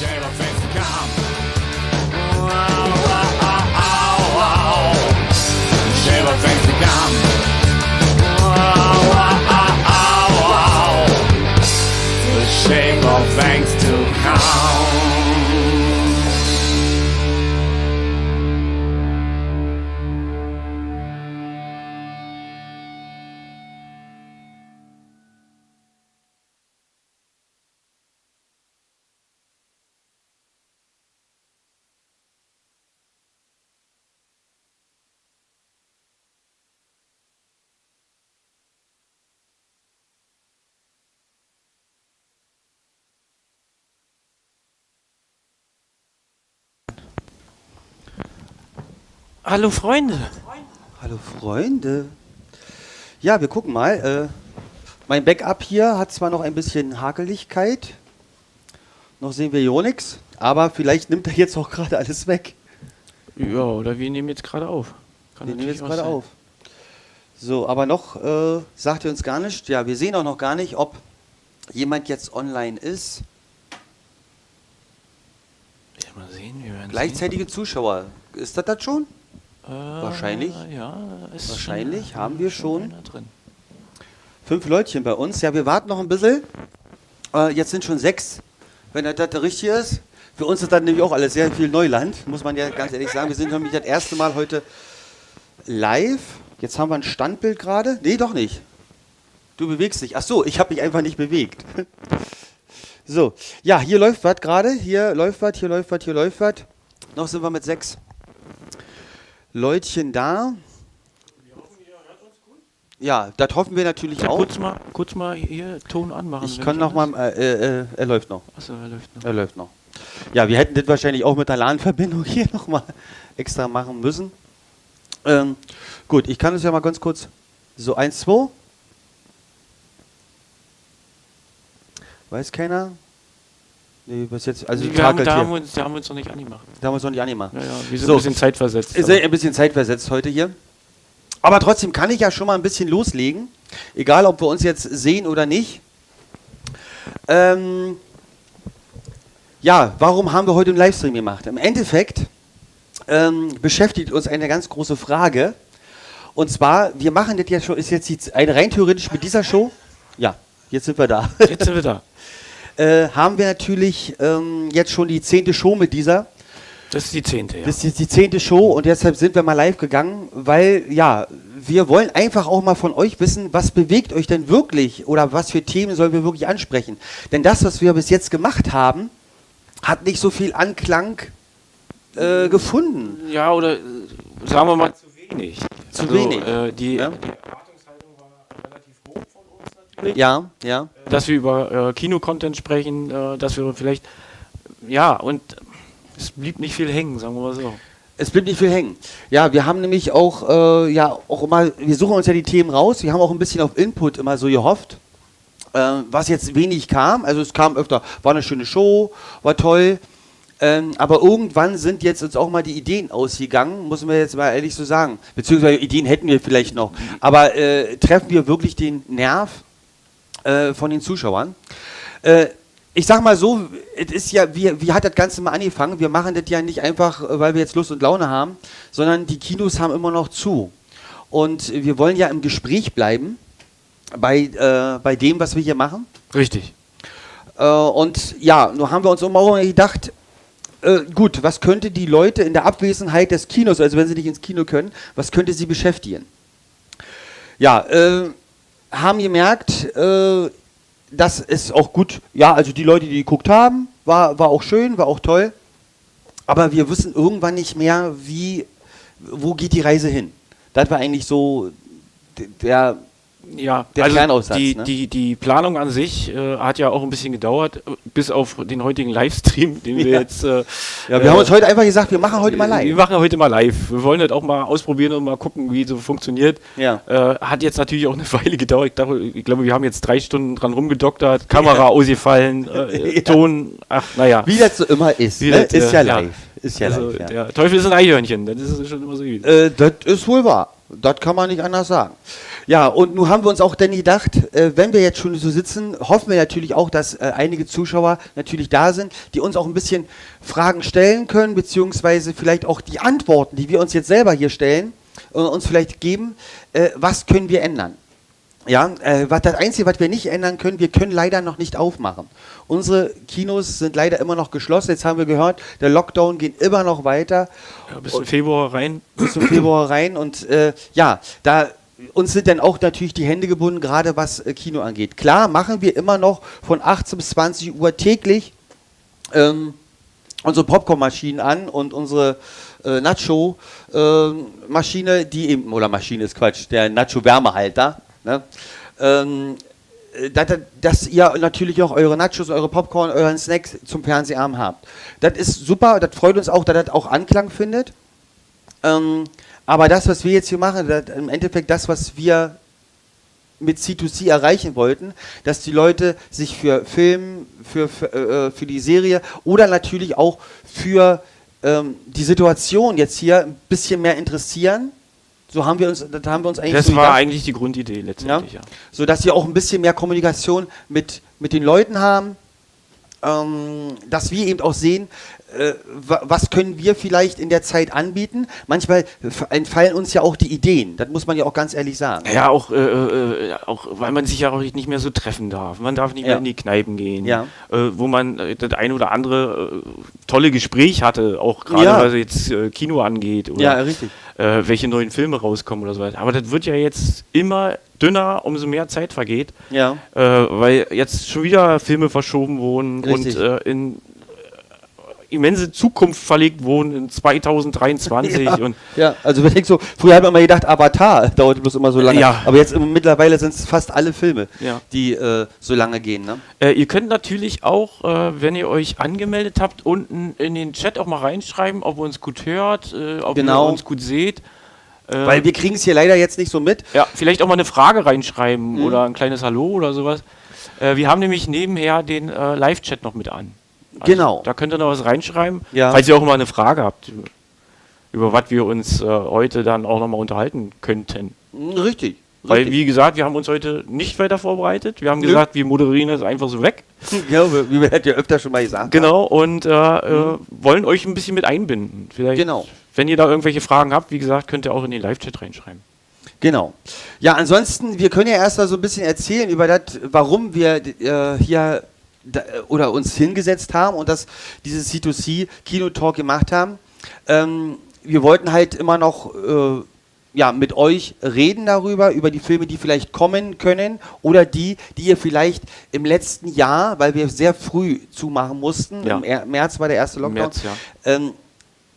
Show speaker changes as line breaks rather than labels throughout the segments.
Shape of things to come. Wow. Shape of things to come. Wow. The shape of things to come.
Hallo Freunde.
Hallo Freunde. Ja, wir gucken mal. Mein Backup hier hat zwar noch ein bisschen Hakeligkeit. Noch sehen wir ja nichts. Aber vielleicht nimmt er jetzt auch gerade alles weg.
Ja, oder wir nehmen jetzt gerade auf.
Wir nehmen jetzt gerade auf. So, aber noch sagt ihr uns gar nicht. Ja, wir sehen auch noch gar nicht, ob jemand jetzt online ist.
Ja, mal sehen, wir werden
Gleichzeitige Zuschauer. Ist das schon? Wahrscheinlich.
Ja, ist
Wahrscheinlich
schon,
haben wir schon
einer drin.
5 Leutchen bei uns. Ja, wir warten noch ein bisschen. Jetzt sind schon 6. Wenn das richtig ist. Für uns ist das nämlich auch alles sehr viel Neuland, muss man ja ganz ehrlich sagen. Wir sind nämlich das erste Mal heute live. Jetzt haben wir ein Standbild gerade. Nee, doch nicht. Du bewegst dich. Ach so, ich habe mich einfach nicht bewegt. So, ja, hier läuft was gerade. Hier läuft was, hier läuft was, hier läuft was. Noch sind wir mit 6 Leutchen da. Ja, das hoffen wir natürlich auch.
Kurz mal hier Ton anmachen.
Ich kann noch mal, er läuft noch.
Achso, er läuft noch.
Er läuft noch. Ja, wir hätten das wahrscheinlich auch mit der LAN-Verbindung hier nochmal extra machen müssen. Gut, ich kann es ja mal ganz kurz. So, 1, 2. Weiß keiner? Nee, was jetzt? Also,
da haben wir uns noch nicht angemacht.
Da haben wir uns noch nicht angemacht.
Ja, wir sind ein bisschen zeitversetzt.
Ist ein bisschen zeitversetzt heute hier. Aber trotzdem kann ich ja schon mal ein bisschen loslegen. Egal, ob wir uns jetzt sehen oder nicht. Ja, warum haben wir heute einen Livestream gemacht? Im Endeffekt beschäftigt uns eine ganz große Frage. Und zwar, wir machen das ja schon, ist jetzt rein theoretisch mit dieser Show. Ja, jetzt sind wir da.
Jetzt sind wir da.
Haben wir natürlich jetzt schon die 10. Show mit dieser.
Das ist die 10. Ja.
Das ist jetzt die 10. Show und deshalb sind wir mal live gegangen, weil, ja, wir wollen einfach auch mal von euch wissen, was bewegt euch denn wirklich oder was für Themen sollen wir wirklich ansprechen. Denn das, was wir bis jetzt gemacht haben, hat nicht so viel Anklang gefunden.
Ja, oder sagen wir mal zu wenig.
Zu wenig.
Die
Ja?
Erwartungshaltung war relativ hoch von uns natürlich.
Ja, ja.
Dass wir über Kino-Content sprechen, dass wir vielleicht, ja, und es blieb nicht viel hängen, sagen wir mal so.
Es blieb nicht viel hängen. Ja, wir haben nämlich auch, auch immer, wir suchen uns ja die Themen raus, wir haben auch ein bisschen auf Input immer so gehofft, was jetzt wenig kam, also es kam öfter, war eine schöne Show, war toll, aber irgendwann sind jetzt uns auch mal die Ideen ausgegangen, muss man jetzt mal ehrlich so sagen, beziehungsweise Ideen hätten wir vielleicht noch, aber treffen wir wirklich den Nerv von den Zuschauern? Ich sag mal so, es ist ja, wie hat das Ganze mal angefangen? Wir machen das ja nicht einfach, weil wir jetzt Lust und Laune haben, sondern die Kinos haben immer noch zu. Und wir wollen ja im Gespräch bleiben bei dem, was wir hier machen.
Richtig.
Und ja, nur haben wir uns immer auch gedacht, gut, was könnte die Leute in der Abwesenheit des Kinos, also wenn sie nicht ins Kino können, was könnte sie beschäftigen? Ja, haben gemerkt, das ist auch gut, ja, also die Leute, die geguckt haben, war auch schön, war auch toll, aber wir wissen irgendwann nicht mehr, wo geht die Reise hin. Das war eigentlich so der Kernaussatz.
Die Planung an sich hat ja auch ein bisschen gedauert, bis auf den heutigen Livestream, den wir jetzt...
wir haben uns heute einfach gesagt, wir machen heute mal live.
Wir machen heute mal live. Wir wollen das auch mal ausprobieren und mal gucken, wie so funktioniert.
Ja.
Hat jetzt natürlich auch eine Weile gedauert. Ich glaube, wir haben jetzt 3 Stunden dran rumgedoktert, Kamera ausgefallen, Ton, naja.
Wie das so immer ist. Ne? Ist ja live. Ist ja
also
live, ja.
Der Teufel ist ein Eichhörnchen, das ist schon immer so.
Das ist wohl wahr. Das kann man nicht anders sagen. Ja, und nun haben wir uns auch dann gedacht, wenn wir jetzt schon so sitzen, hoffen wir natürlich auch, dass einige Zuschauer natürlich da sind, die uns auch ein bisschen Fragen stellen können, beziehungsweise vielleicht auch die Antworten, die wir uns jetzt selber hier stellen, uns vielleicht geben. Was können wir ändern? Ja, das Einzige, was wir nicht ändern können, wir können leider noch nicht aufmachen. Unsere Kinos sind leider immer noch geschlossen. Jetzt haben wir gehört, der Lockdown geht immer noch weiter.
Ja, bis zum Februar rein.
Bis zum Februar rein. Und ja, da uns sind dann auch natürlich die Hände gebunden, gerade was Kino angeht. Klar machen wir immer noch von 18 bis 20 Uhr täglich unsere Popcornmaschinen an und unsere Nacho-Maschine, die eben, oder Maschine ist Quatsch, der Nacho-Wärmehalter. Ne? Dass ihr natürlich auch eure Nachos, eure Popcorn, euren Snacks zum Fernsehabend habt. Das ist super, das freut uns auch, dass das auch Anklang findet. Aber das, was wir jetzt hier machen, das im Endeffekt das, was wir mit C2C erreichen wollten, dass die Leute sich für Film, für die Serie oder natürlich auch für die Situation jetzt hier ein bisschen mehr interessieren. So haben wir uns, das haben wir uns eigentlich
Das
so
war
gedacht.
eigentlich die Grundidee letztendlich, ja.
So dass wir auch ein bisschen mehr Kommunikation mit den Leuten haben, dass wir eben auch sehen, was können wir vielleicht in der Zeit anbieten. Manchmal entfallen uns ja auch die Ideen, das muss man ja auch ganz ehrlich sagen.
Ja, auch weil man sich ja auch nicht mehr so treffen darf. Man darf nicht mehr in die Kneipen gehen, wo man das ein oder andere tolle Gespräch hatte, auch gerade was jetzt Kino angeht oder
richtig.
Welche neuen Filme rauskommen oder so weiter. Aber das wird ja jetzt immer dünner, umso mehr Zeit vergeht, weil jetzt schon wieder Filme verschoben wurden und in immense Zukunft verlegt wurden in 2023.
Also wenn ich so, früher hat man immer gedacht, Avatar dauert bloß immer so lange, aber jetzt mittlerweile sind es fast alle Filme, die so lange gehen. Ne?
Ihr könnt natürlich auch, wenn ihr euch angemeldet habt, unten in den Chat auch mal reinschreiben, ob ihr uns gut hört, ob ihr uns gut seht.
Weil wir kriegen es hier leider jetzt nicht so mit.
Ja, vielleicht auch mal eine Frage reinschreiben oder ein kleines Hallo oder sowas. Wir haben nämlich nebenher den Live-Chat noch mit an. Also
genau.
Da könnt ihr noch was reinschreiben, falls ihr auch mal eine Frage habt, über was wir uns heute dann auch nochmal unterhalten könnten.
Richtig.
Weil, wie gesagt, wir haben uns heute nicht weiter vorbereitet. Wir haben gesagt, wir moderieren das einfach so weg.
Ja, wie wir ja öfter schon mal gesagt
Genau, und wollen euch ein bisschen mit einbinden. Vielleicht, wenn ihr da irgendwelche Fragen habt, wie gesagt, könnt ihr auch in den Live-Chat reinschreiben.
Genau. Ja, ansonsten, wir können ja erst mal so ein bisschen erzählen über das, warum wir hier oder uns hingesetzt haben und dieses C2C Kino-Talk gemacht haben. Wir wollten halt immer noch mit euch reden darüber, über die Filme, die vielleicht kommen können oder die ihr vielleicht im letzten Jahr, weil wir sehr früh zumachen mussten, im März war der erste Lockdown,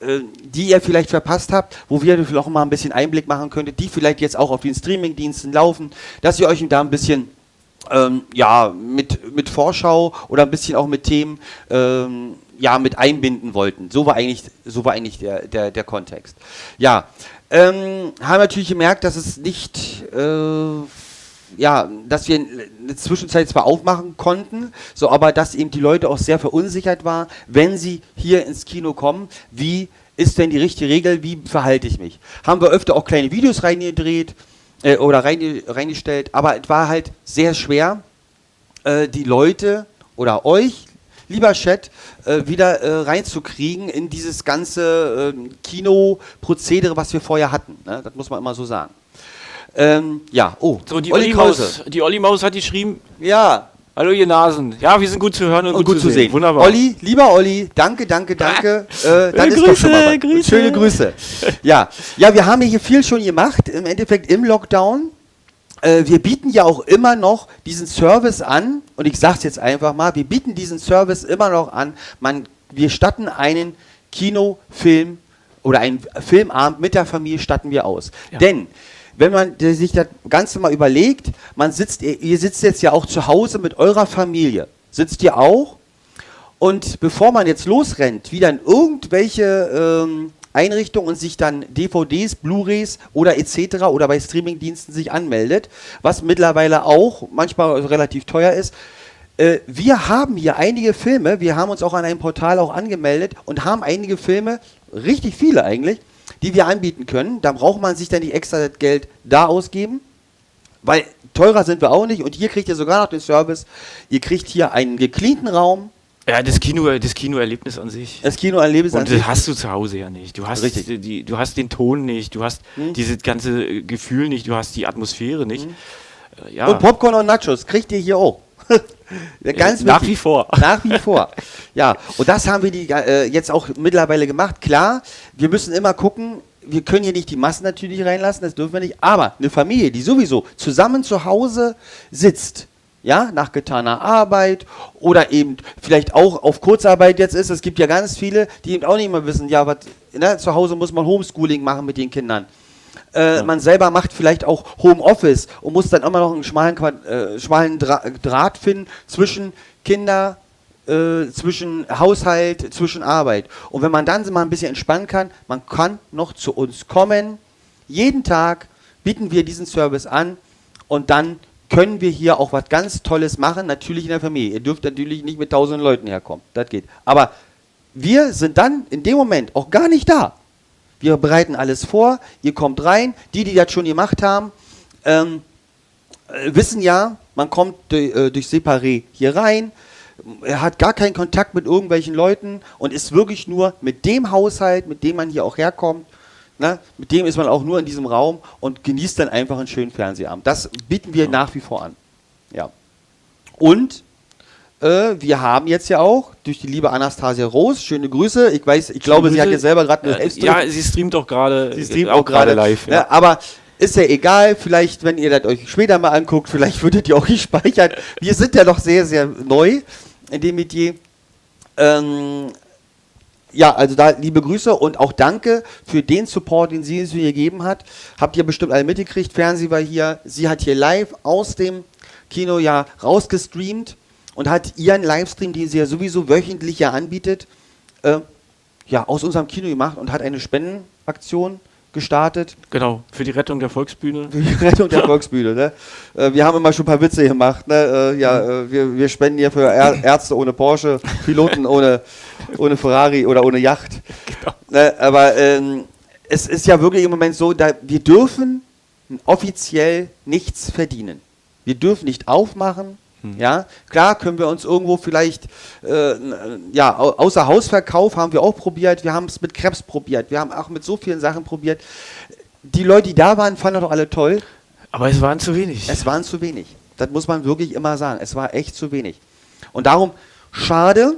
die ihr vielleicht verpasst habt, wo wir vielleicht auch mal ein bisschen Einblick machen könntet, die vielleicht jetzt auch auf den Streaming-Diensten laufen, dass ihr euch da ein bisschen mit Vorschau oder ein bisschen auch mit Themen mit einbinden wollten. So war eigentlich der Kontext. Ja, haben natürlich gemerkt, dass es nicht, dass wir eine Zwischenzeit zwar aufmachen konnten, so, aber dass eben die Leute auch sehr verunsichert waren, wenn sie hier ins Kino kommen, wie ist denn die richtige Regel, wie verhalte ich mich? Haben wir öfter auch kleine Videos reingedreht, oder reingestellt, aber es war halt sehr schwer, die Leute oder euch, lieber Chat, wieder reinzukriegen in dieses ganze Kino-Prozedere, was wir vorher hatten. Ne? Das muss man immer so sagen.
So, die Olli Maus hat geschrieben.
Ja.
Hallo ihr Nasen. Ja, wir sind gut zu hören und gut zu sehen.
Wunderbar. Lieber Olli, danke. Dann ist doch schon mal was. Schöne Grüße. Ja, wir haben hier viel schon gemacht, im Endeffekt im Lockdown. Wir bieten ja auch immer noch diesen Service an, und ich sag's jetzt einfach mal, wir bieten diesen Service immer noch an. Wir statten einen Kinofilm oder einen Filmabend mit der Familie statten wir aus. Ja. Denn wenn man sich das Ganze mal überlegt, ihr sitzt jetzt ja auch zu Hause mit eurer Familie, sitzt ihr auch, und bevor man jetzt losrennt, wieder in irgendwelche Einrichtungen und sich dann DVDs, Blu-rays oder etc. oder bei Streamingdiensten sich anmeldet, was mittlerweile auch manchmal relativ teuer ist, wir haben hier einige Filme, wir haben uns auch an einem Portal auch angemeldet und haben einige Filme, richtig viele eigentlich, die wir anbieten können. Da braucht man sich dann nicht extra das Geld da ausgeben, weil teurer sind wir auch nicht. Und hier kriegt ihr sogar noch den Service. Ihr kriegt hier einen gecleanten Raum.
Ja, das Kinoerlebnis an sich.
Das Kinoerlebnis
an sich. Und das hast du zu Hause ja nicht. Du hast,
du
hast den Ton nicht, du hast dieses ganze Gefühl nicht, du hast die Atmosphäre nicht. Ja.
Und Popcorn und Nachos kriegt ihr hier auch. Ganz
nach wie vor.
Nach wie vor. Ja, und das haben wir jetzt auch mittlerweile gemacht. Klar, wir müssen immer gucken, wir können hier nicht die Massen natürlich reinlassen, das dürfen wir nicht. Aber eine Familie, die sowieso zusammen zu Hause sitzt, ja, nach getaner Arbeit oder eben vielleicht auch auf Kurzarbeit jetzt ist. Es gibt ja ganz viele, die eben auch nicht mehr wissen, ja, was, ne, zu Hause muss man Homeschooling machen mit den Kindern. Man selber macht vielleicht auch Homeoffice und muss dann immer noch einen schmalen Draht finden zwischen Kinder, zwischen Haushalt, zwischen Arbeit. Und wenn man dann mal ein bisschen entspannen kann, man kann noch zu uns kommen. Jeden Tag bieten wir diesen Service an und dann können wir hier auch was ganz Tolles machen, natürlich in der Familie. Ihr dürft natürlich nicht mit 1000 Leuten herkommen, das geht. Aber wir sind dann in dem Moment auch gar nicht da. Wir bereiten alles vor, ihr kommt rein, die das schon gemacht haben, wissen ja, man kommt durch Separé hier rein, er hat gar keinen Kontakt mit irgendwelchen Leuten und ist wirklich nur mit dem Haushalt, mit dem man hier auch herkommt, ne, mit dem ist man auch nur in diesem Raum und genießt dann einfach einen schönen Fernsehabend. Das bieten wir nach wie vor an. Ja. Und wir haben jetzt ja auch durch die liebe Anastasia Roos, schöne Grüße. Ich glaube, sie hat ja selber gerade eine
ja, sie streamt auch gerade. Sie streamt auch gerade live.
Ja. Aber ist ja egal, vielleicht, wenn ihr das euch später mal anguckt, vielleicht würdet ihr auch gespeichert. Wir sind ja noch sehr, sehr neu in dem Metier. Ja, also da liebe Grüße und auch danke für den Support, den sie hier gegeben hat. Habt ihr bestimmt alle mitgekriegt. Fernsehen war hier. Sie hat hier live aus dem Kino ja rausgestreamt. Und hat ihren Livestream, den sie ja sowieso wöchentlich ja anbietet, ja, aus unserem Kino gemacht und hat eine Spendenaktion gestartet.
Genau, für die Rettung der Volksbühne.
Für die Rettung der Volksbühne, ne? Wir haben immer schon ein paar Witze gemacht, ne? Wir spenden hier für Ärzte ohne Porsche, Piloten ohne Ferrari oder ohne Yacht. Genau. Ne? Aber es ist ja wirklich im Moment so, wir dürfen offiziell nichts verdienen. Wir dürfen nicht aufmachen. Ja, klar können wir uns irgendwo vielleicht, ja, außer Hausverkauf haben wir auch probiert, wir haben es mit Krebs probiert, wir haben auch mit so vielen Sachen probiert. Die Leute, die da waren, fanden doch alle toll.
Aber es waren zu wenig.
Es waren zu wenig. Das muss man wirklich immer sagen. Es war echt zu wenig. Und darum, schade,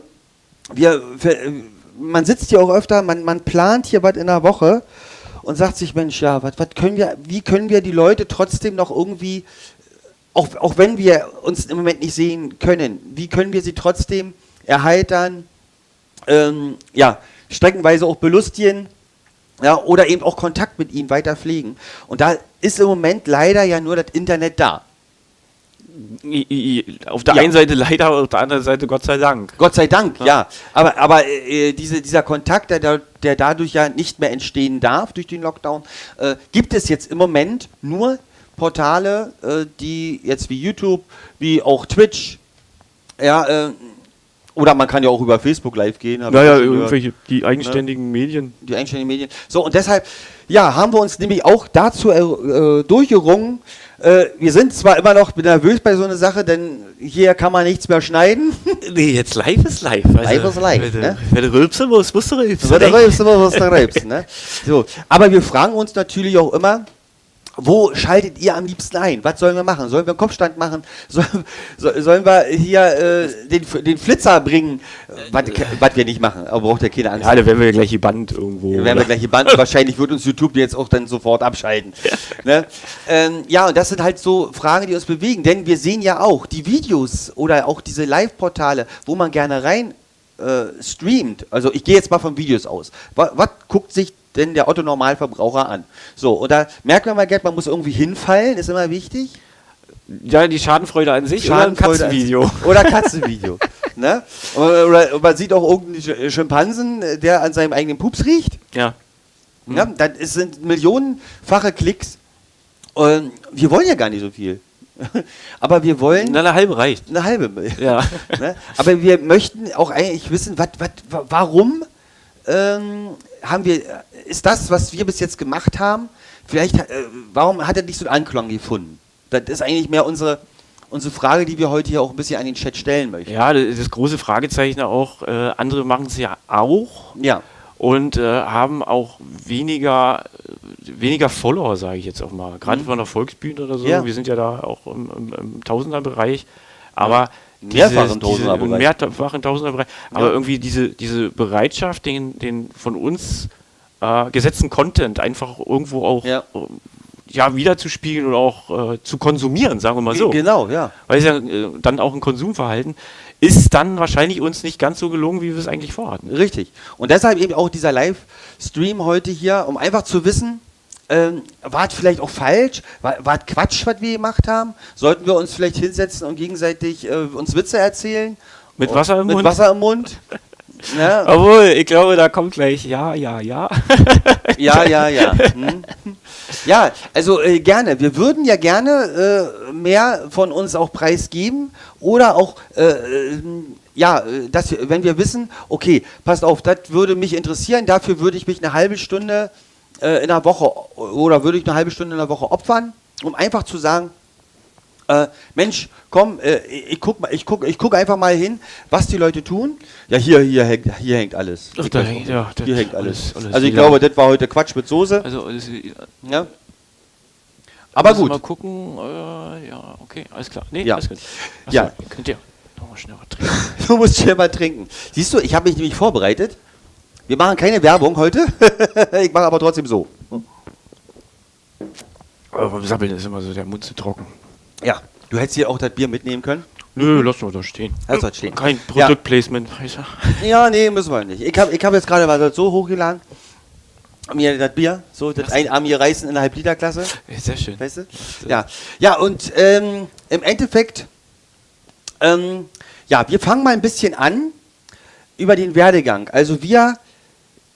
man sitzt hier auch öfter, man plant hier was in der Woche und sagt sich, Mensch, ja, wie können wir die Leute trotzdem noch irgendwie, auch wenn wir uns im Moment nicht sehen können, wie können wir sie trotzdem erheitern, ja, streckenweise auch belustigen, ja, oder eben auch Kontakt mit ihnen weiter pflegen. Und da ist im Moment leider ja nur das Internet da.
Auf der einen Seite leider, auf der anderen Seite Gott sei Dank.
Gott sei Dank, ja. Aber dieser Kontakt, der dadurch ja nicht mehr entstehen darf durch den Lockdown, gibt es jetzt im Moment nur Portale, die jetzt wie YouTube, wie auch Twitch, ja, oder man kann ja auch über Facebook live gehen.
Naja, irgendwelche, die eigenständigen Medien.
Die eigenständigen Medien. So, und deshalb, ja, haben wir uns nämlich auch dazu durchgerungen. Wir sind zwar immer noch nervös bei so einer Sache, denn hier kann man nichts mehr schneiden.
Nee, jetzt live ist live.
Also, live ist live, ne?
Wenn du rülpsen musst, musst du rülpsen.
Wenn du rülpsen musst du rülpsen, ne? So, aber wir fragen uns natürlich auch immer, wo schaltet ihr am liebsten ein? Was sollen wir machen? Sollen wir einen Kopfstand machen? Sollen wir hier den Flitzer bringen? Was wir nicht machen, aber braucht ja keine Angst.
Ja, da werden wir gleich gebannt irgendwo.
Wahrscheinlich wird uns YouTube jetzt auch dann sofort abschalten. Ne? Ja, und das sind halt so Fragen, die uns bewegen. Denn wir sehen ja auch die Videos oder auch diese Live-Portale, wo man gerne rein streamt. Also ich gehe jetzt mal von Videos aus. Was guckt sich denn der Otto-Normalverbraucher an? So, und da merkt man mal, man muss irgendwie hinfallen, ist immer wichtig.
Ja, die Schadenfreude an sich oder ein Katzenvideo.
Oder Katzenvideo. Ne? Oder man sieht auch irgendeinen Schimpansen, der an seinem eigenen Pups riecht.
Ja.
Ja, das sind millionenfache Klicks. Und wir wollen ja gar nicht so viel. Aber wir wollen...
Eine halbe reicht.
Eine halbe.
Ja.
Ne? Aber wir möchten auch eigentlich wissen, warum ist das, was wir bis jetzt gemacht haben, vielleicht, warum hat er nicht so einen Anklang gefunden? Das ist eigentlich mehr unsere Frage, die wir heute hier auch ein bisschen an den Chat stellen möchten.
Ja, das große Fragezeichen auch, andere machen es ja auch.
Ja.
Und haben auch weniger Follower, sage ich jetzt auch mal. Gerade von der Volksbühne oder so. Ja. Wir sind ja da auch im Tausenderbereich. Aber
mehrfachen Tausenderbereich.
Mehrfachen Tausenderbereich. Aber irgendwie diese Bereitschaft, den von uns gesetzten Content einfach irgendwo auch wiederzuspiegeln oder auch zu konsumieren, sagen wir mal so.
Genau, ja.
Weil es ja dann auch ein Konsumverhalten ist dann wahrscheinlich uns nicht ganz so gelungen, wie wir es eigentlich vorhatten.
Richtig. Und deshalb eben auch dieser Livestream heute hier, um einfach zu wissen, war es vielleicht auch falsch? War es Quatsch, was wir gemacht haben? Sollten wir uns vielleicht hinsetzen und gegenseitig uns Witze erzählen?
Mit Wasser im Mund?
Mit Wasser im Mund.
Ja. Obwohl, ich glaube, da kommt gleich ja.
Ja. Ja, also gerne. Wir würden ja gerne mehr von uns auch preisgeben oder auch, wenn wir wissen, okay, passt auf, das würde mich interessieren, dafür würde ich mich eine halbe Stunde in der Woche opfern, um einfach zu sagen, Mensch, komm, ich guck einfach mal hin, was die Leute tun. Ja, hier hängt alles.
Ach,
hier hängt alles. Also ich glaube, das war heute Quatsch mit Soße.
Also
ja. Aber gut.
Mal gucken. Ja, okay, alles klar. Nee,
ja.
Alles gut. Achso,
ja.
Könnt ihr noch mal schnell was trinken.
Du musst schnell mal trinken. Siehst du, ich habe mich nämlich vorbereitet. Wir machen keine Werbung heute. Ich mache aber trotzdem so.
Aber beim Sabbeln ist immer so der Mund zu trocken.
Ja, du hättest hier auch das Bier mitnehmen können.
Nö, lass mal da stehen.
Lass das stehen.
Kein Produktplacement.
Ja, nee, müssen wir nicht. Ich hab jetzt gerade mal so hochgeladen. Mir das Bier, so das einarmige Reißen in der Halb-Liter-Klasse.
Sehr schön.
Weißt du? Ja, und im Endeffekt, wir fangen mal ein bisschen an über den Werdegang. Also wir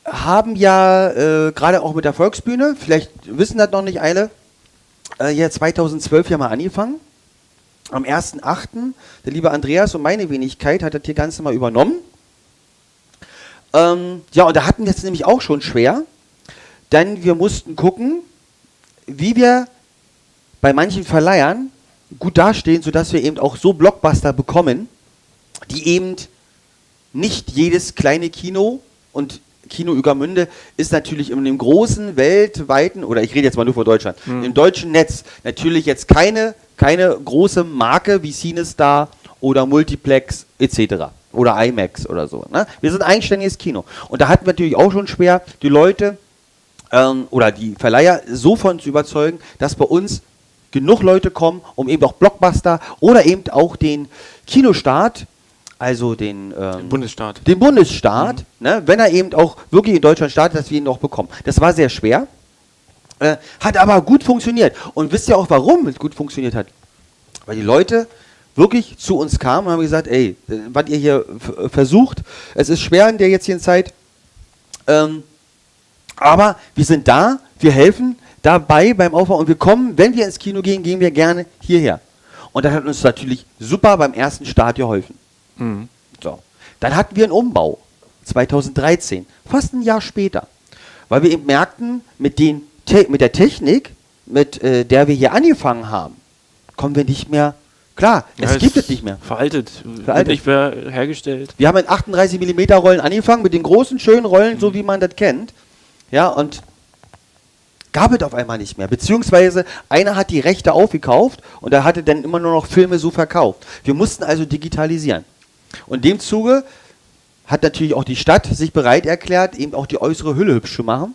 haben ja gerade auch mit der Volksbühne, vielleicht wissen das noch nicht alle, ja 2012 ja mal angefangen. Am 1.8. der liebe Andreas und meine Wenigkeit hat das hier Ganze mal übernommen. Und da hatten wir es nämlich auch schon schwer, denn wir mussten gucken, wie wir bei manchen Verleihern gut dastehen, sodass wir eben auch so Blockbuster bekommen, die eben nicht jedes kleine Kino, und Kino Ueckermünde ist natürlich in dem großen, weltweiten, oder ich rede jetzt mal nur von Deutschland, im deutschen Netz natürlich jetzt keine große Marke wie CineStar oder Multiplex etc. oder IMAX oder so. Ne? Wir sind ein eigenständiges Kino. Und da hatten wir natürlich auch schon schwer, die Leute oder die Verleiher so von zu überzeugen, dass bei uns genug Leute kommen, um eben auch Blockbuster oder eben auch den Kinostart, also den
Bundesstaat.
Den Bundesstaat, ne, wenn er eben auch wirklich in Deutschland startet, dass wir ihn auch bekommen. Das war sehr schwer, hat aber gut funktioniert. Und wisst ihr auch, warum es gut funktioniert hat? Weil die Leute wirklich zu uns kamen und haben gesagt, ey, was ihr hier versucht, es ist schwer in der jetzigen Zeit, aber wir sind da, wir helfen dabei beim Aufbau und wir kommen, wenn wir ins Kino gehen, gehen wir gerne hierher. Und das hat uns natürlich super beim ersten Start geholfen. Mhm. So. Dann hatten wir einen Umbau, 2013, fast ein Jahr später, weil wir eben merkten, mit der Technik, mit der wir hier angefangen haben, kommen wir nicht mehr klar. Es gibt es nicht mehr.
Veraltet. Nicht mehr hergestellt.
Wir haben in 38 mm Rollen angefangen, mit den großen, schönen Rollen, so wie man das kennt. Ja, und gab es auf einmal nicht mehr. Beziehungsweise einer hat die Rechte aufgekauft und er hatte dann immer nur noch Filme so verkauft. Wir mussten also digitalisieren. Und in dem Zuge hat natürlich auch die Stadt sich bereit erklärt, eben auch die äußere Hülle hübsch zu machen.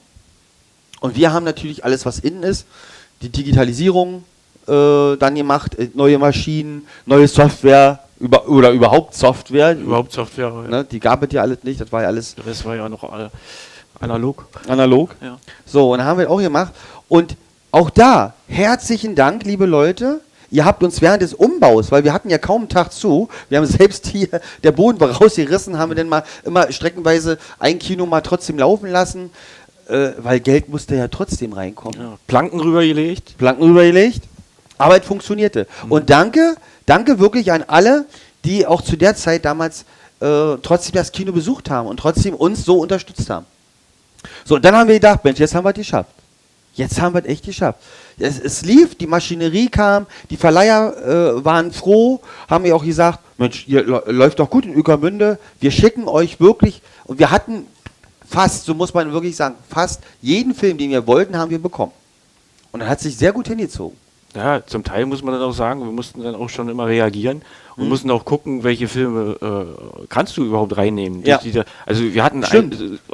Und wir haben natürlich alles, was innen ist, die Digitalisierung dann gemacht, neue Maschinen, neue Software oder überhaupt Software.
Überhaupt Software,
ja. Ne, die gab es ja alles nicht, das war ja alles...
Das war ja noch analog.
Analog?
Ja. So,
und haben wir auch gemacht. Und auch da, herzlichen Dank, liebe Leute. Ihr habt uns während des Umbaus, weil wir hatten ja kaum einen Tag zu, wir haben selbst hier, der Boden war rausgerissen, haben wir dann mal immer streckenweise ein Kino mal trotzdem laufen lassen, weil Geld musste ja trotzdem reinkommen.
Ja, Planken rübergelegt.
Aber es funktionierte. Und danke wirklich an alle, die auch zu der Zeit damals trotzdem das Kino besucht haben und trotzdem uns so unterstützt haben. So, und dann haben wir gedacht, Mensch, jetzt haben wir es geschafft. Jetzt haben wir es echt geschafft. Es lief, die Maschinerie kam, die Verleiher waren froh, haben mir auch gesagt, Mensch, ihr läuft doch gut in Ueckermünde, wir schicken euch wirklich, und wir hatten fast, so muss man wirklich sagen, fast jeden Film, den wir wollten, haben wir bekommen. Und er hat sich sehr gut hingezogen.
Ja, zum Teil muss man dann auch sagen, wir mussten dann auch schon immer reagieren und mussten auch gucken, welche Filme kannst du überhaupt reinnehmen.
Ja.
Also wir hatten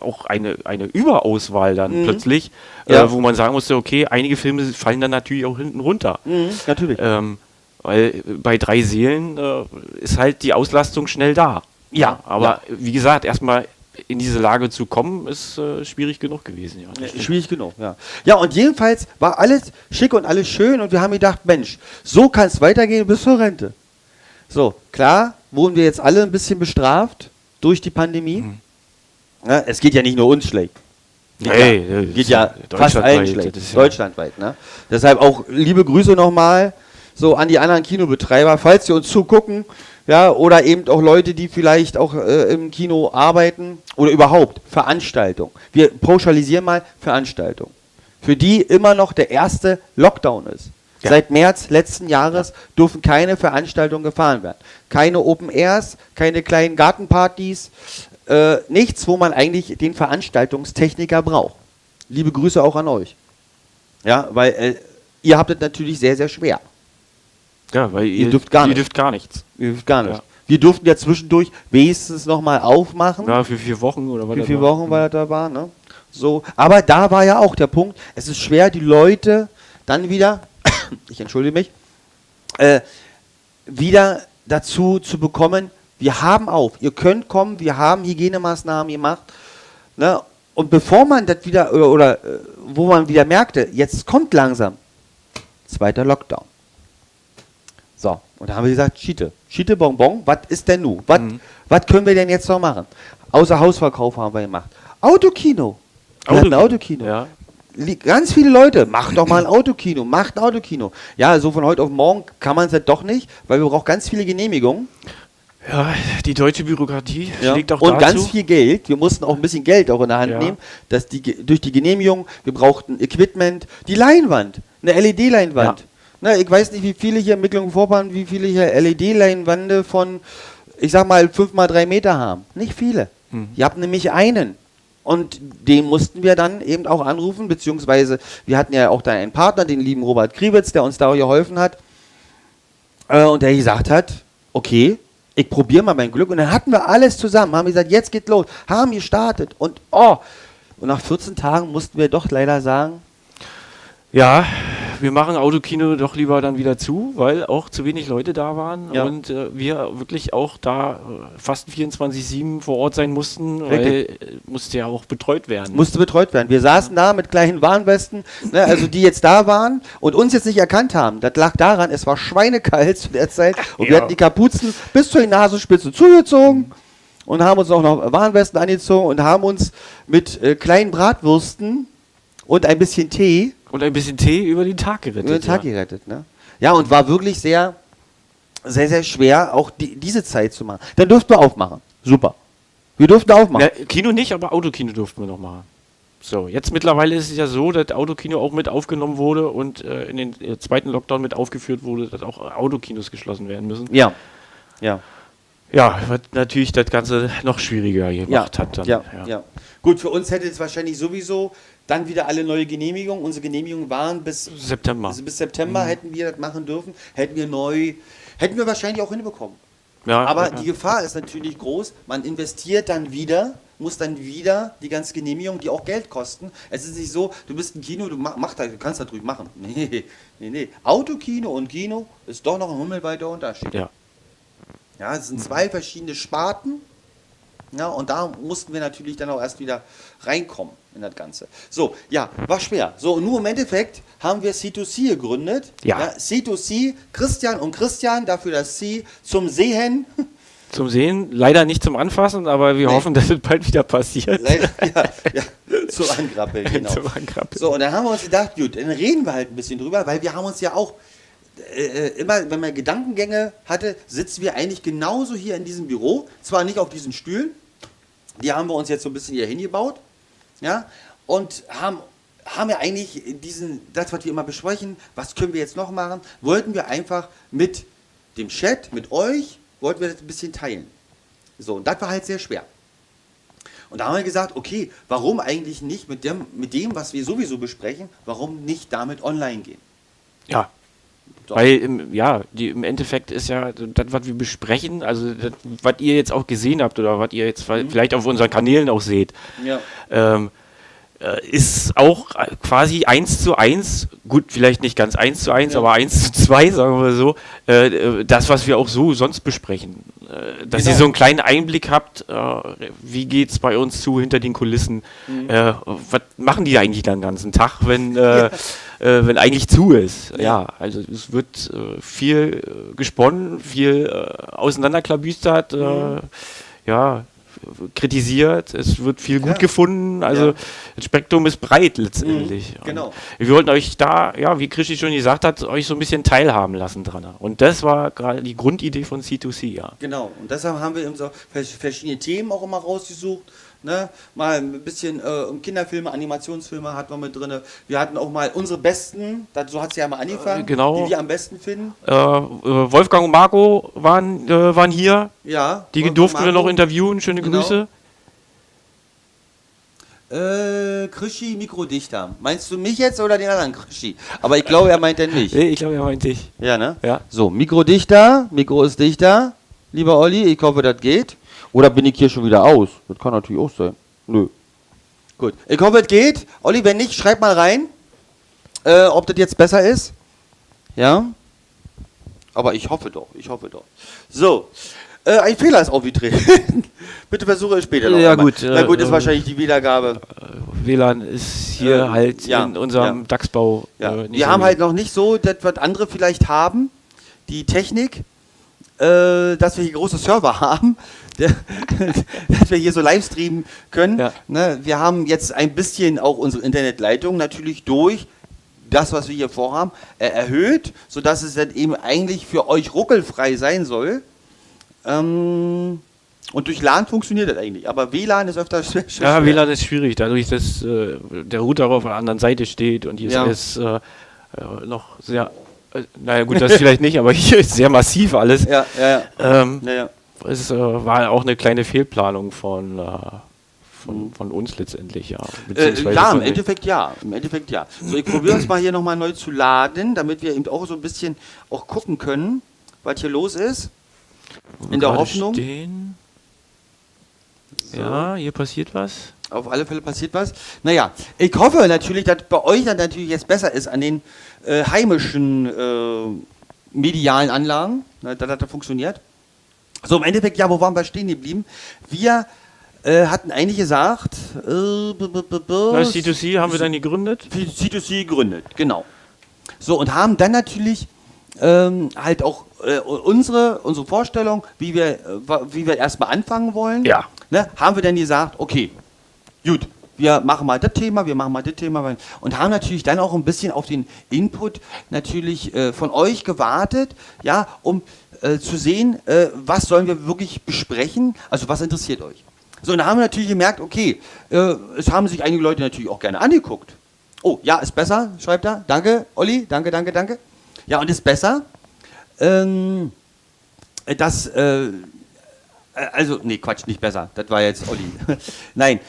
auch eine Überauswahl dann plötzlich,
Ja.
wo man sagen musste, okay, einige Filme fallen dann natürlich auch hinten runter.
Natürlich.
Weil bei 3 Seelen ist halt die Auslastung schnell da.
Ja,
Aber wie gesagt, erstmal in diese Lage zu kommen, ist schwierig genug gewesen. Ja.
Schwierig genug, ja. Ja, und jedenfalls war alles schick und alles schön und wir haben gedacht, Mensch, so kann es weitergehen bis zur Rente. So, klar, wurden wir jetzt alle ein bisschen bestraft durch die Pandemie. Ja, es geht ja nicht nur uns schlecht. Geht ja fast allen schlecht. Deutschlandweit. Ne? Deshalb auch liebe Grüße nochmal so an die anderen Kinobetreiber, falls sie uns zugucken. Ja, oder eben auch Leute, die vielleicht auch im Kino arbeiten oder überhaupt Veranstaltungen. Wir pauschalisieren mal Veranstaltungen, für die immer noch der erste Lockdown ist. Ja. Seit März letzten Jahres dürfen keine Veranstaltungen gefahren werden. Keine Open Airs, keine kleinen Gartenpartys, nichts, wo man eigentlich den Veranstaltungstechniker braucht. Liebe Grüße auch an euch. Ja, weil ihr habt es natürlich sehr, sehr schwer.
Ja, weil
ihr dürft gar nichts. Ihr dürft gar nicht. Ja. Wir durften ja zwischendurch wenigstens nochmal aufmachen.
Ja, für 4 Wochen oder was.
Für 4 Wochen, weil er da war, ne? So. Aber da war ja auch der Punkt, es ist schwer, die Leute dann wieder, ich entschuldige mich, wieder dazu zu bekommen, wir haben auf, ihr könnt kommen, wir haben Hygienemaßnahmen gemacht, ne? Und bevor man das wieder, oder wo man wieder merkte, jetzt kommt langsam, 2. Lockdown. So, und da haben wir gesagt, Schiete Bonbon, was ist denn nun? Was können wir denn jetzt noch machen? Außer Hausverkauf haben wir gemacht. Autokino. Wir hatten ein Autokino. Ja. Ganz viele Leute, macht doch mal ein Autokino, macht ein Autokino. Ja, so von heute auf morgen kann man es halt doch nicht, weil wir brauchen ganz viele Genehmigungen.
Ja, die deutsche Bürokratie schlägt auch
und dazu. Ganz viel Geld. Wir mussten auch ein bisschen Geld auch in der Hand nehmen, dass durch die Genehmigung, wir brauchten Equipment, die Leinwand, eine LED-Leinwand. Ja. Na, ich weiß nicht, wie viele hier in Mecklenburg-Vorpommern, wie viele hier LED-Leinwände von, ich sag mal, 5x3 Meter haben. Nicht viele. Ihr habt nämlich einen. Und den mussten wir dann eben auch anrufen, beziehungsweise wir hatten ja auch da einen Partner, den lieben Robert Kriewitz, der uns da geholfen hat. Und der gesagt hat, okay, ich probiere mal mein Glück. Und dann hatten wir alles zusammen, haben gesagt, jetzt geht los, haben gestartet. Und nach 14 Tagen mussten wir doch leider sagen,
ja, wir machen Autokino doch lieber dann wieder zu, weil auch zu wenig Leute da waren und wir wirklich auch da fast 24/7 vor Ort sein mussten, weil musste ja auch betreut werden.
Musste betreut werden. Wir saßen da mit kleinen Warnwesten, ne, also die jetzt da waren und uns jetzt nicht erkannt haben. Das lag daran, es war schweinekalt zu der Zeit und wir hatten die Kapuzen bis zur Nasenspitze zugezogen und haben uns auch noch Warnwesten angezogen und haben uns mit kleinen Bratwürsten und ein bisschen Tee
über den Tag gerettet.
Ne? Ja, und war wirklich sehr, sehr, sehr schwer, auch diese Zeit zu machen. Dann durften wir aufmachen. Super. Wir durften aufmachen.
Ja, Kino nicht, aber Autokino durften wir noch machen. So, jetzt mittlerweile ist es ja so, dass Autokino auch mit aufgenommen wurde und in den 2. Lockdown mit aufgeführt wurde, dass auch Autokinos geschlossen werden müssen.
Ja.
Ja, was natürlich das Ganze noch schwieriger gemacht hat. Dann.
Ja. Gut, für uns hätte es wahrscheinlich sowieso dann wieder alle neue Genehmigungen. Unsere Genehmigungen waren bis September. Also bis September hätten wir das machen dürfen. Hätten wir wahrscheinlich auch hinbekommen. Ja, aber die Gefahr ist natürlich groß. Man investiert dann wieder, muss dann wieder die ganze Genehmigung, die auch Geld kosten. Es ist nicht so, du bist ein Kino, du kannst das ruhig machen. Nee. Autokino und Kino ist doch noch ein himmelweiter Unterschied. Ja, es sind 2 verschiedene Sparten. Ja, und da mussten wir natürlich dann auch erst wieder reinkommen in das Ganze. So, ja, war schwer. So, und nur im Endeffekt haben wir C2C gegründet. Ja, C2C, Christian und Christian, dafür das C zum Sehen.
Zum Sehen, leider nicht zum Anfassen, aber wir hoffen, dass es bald wieder passiert.
Leider, zum Angrappeln, genau. So, und dann haben wir uns gedacht, gut, dann reden wir halt ein bisschen drüber, weil wir haben uns ja auch immer, wenn man Gedankengänge hatte, sitzen wir eigentlich genauso hier in diesem Büro. Zwar nicht auf diesen Stühlen, die haben wir uns jetzt so ein bisschen hier hingebaut, ja, und haben ja eigentlich das, was wir immer besprechen, was können wir jetzt noch machen, wollten wir einfach mit dem Chat, mit euch, wollten wir das ein bisschen teilen. So, und das war halt sehr schwer. Und da haben wir gesagt, okay, warum eigentlich nicht mit dem, was wir sowieso besprechen, warum nicht damit online gehen?
Ja. So. Weil im Endeffekt ist ja das, was wir besprechen, also das, was ihr jetzt auch gesehen habt oder was ihr jetzt vielleicht auf unseren Kanälen auch seht, ist auch quasi 1:1, gut, vielleicht nicht ganz 1:1, aber 1:2, sagen wir so, das, was wir auch so sonst besprechen. Dass ihr so einen kleinen Einblick habt, wie geht es bei uns zu hinter den Kulissen, was machen die eigentlich den ganzen Tag, wenn eigentlich zu ist. Ja, also es wird viel gesponnen, viel auseinanderklabüstert, kritisiert, es wird viel gut gefunden, also das Spektrum ist breit letztendlich.
Genau.
Wir wollten euch da, wie Krischi schon gesagt hat, euch so ein bisschen teilhaben lassen dran. Und das war gerade die Grundidee von C2C, ja.
Genau, und deshalb haben wir eben so verschiedene Themen auch immer rausgesucht. Ne? Mal ein bisschen Kinderfilme, Animationsfilme hatten wir mit drin. Wir hatten auch mal unsere besten, so hat es ja mal angefangen, die wir am besten finden.
Wolfgang und Marco waren hier.
Ja.
Die durften wir noch interviewen. Schöne Grüße.
Krischi, Mikrodichter. Meinst du mich jetzt oder den anderen Krischi? Aber ich glaube, er meint den nicht.
Nee, ich glaube, er meint dich.
Ja, ne?
Ja.
So, Mikrodichter, Mikro ist dichter. Lieber Olli, ich hoffe, das geht. Oder bin ich hier schon wieder aus? Das kann natürlich auch sein. Nö. Gut. Ich hoffe, es geht. Olli, wenn nicht, schreib mal rein, ob das jetzt besser ist. Ja? Aber ich hoffe doch. So. Ein Fehler ist aufgetreten. Bitte versuche es später noch.
Ja,
einmal.
gut.
Na gut, ist wahrscheinlich die Wiedergabe.
WLAN ist hier in unserem DAX-Bau.
Wir haben halt noch nicht so, das, was andere vielleicht haben, die Technik, dass wir hier große Server haben, dass wir hier so live streamen können. Ja. Ne, wir haben jetzt ein bisschen auch unsere Internetleitung natürlich durch das, was wir hier vorhaben, erhöht, sodass es dann eben eigentlich für euch ruckelfrei sein soll. Und durch LAN funktioniert das eigentlich, aber WLAN ist öfter schwer.
Ja, WLAN ist schwierig, dadurch, dass der Router auf der anderen Seite steht und hier ist noch sehr, naja gut, das vielleicht nicht, aber hier ist sehr massiv alles. Es war auch eine kleine Fehlplanung von uns letztendlich, ja.
Im Endeffekt ja. So, ich probiere uns mal hier nochmal neu zu laden, damit wir eben auch so ein bisschen auch gucken können, was hier los ist. In der Hoffnung.
So. Ja, hier passiert was.
Auf alle Fälle passiert was. Naja, ich hoffe natürlich, dass bei euch dann natürlich jetzt besser ist an den heimischen medialen Anlagen, dass das funktioniert. So, im Endeffekt, wo waren wir stehen geblieben? Wir hatten eigentlich gesagt,
C2C haben wir dann gegründet?
C2C gegründet, genau. So, und haben dann natürlich halt auch unsere Vorstellung, wie wir erstmal anfangen wollen, haben wir dann gesagt, okay, gut, wir machen mal das Thema, und haben natürlich dann auch ein bisschen auf den Input natürlich von euch gewartet, um zu sehen, was sollen wir wirklich besprechen, also was interessiert euch. So, und da haben wir natürlich gemerkt, okay, es haben sich einige Leute natürlich auch gerne angeguckt. Oh, ja, ist besser, schreibt er. Danke, Olli, danke. Ja, und ist besser, nicht besser, das war jetzt Olli. Nein,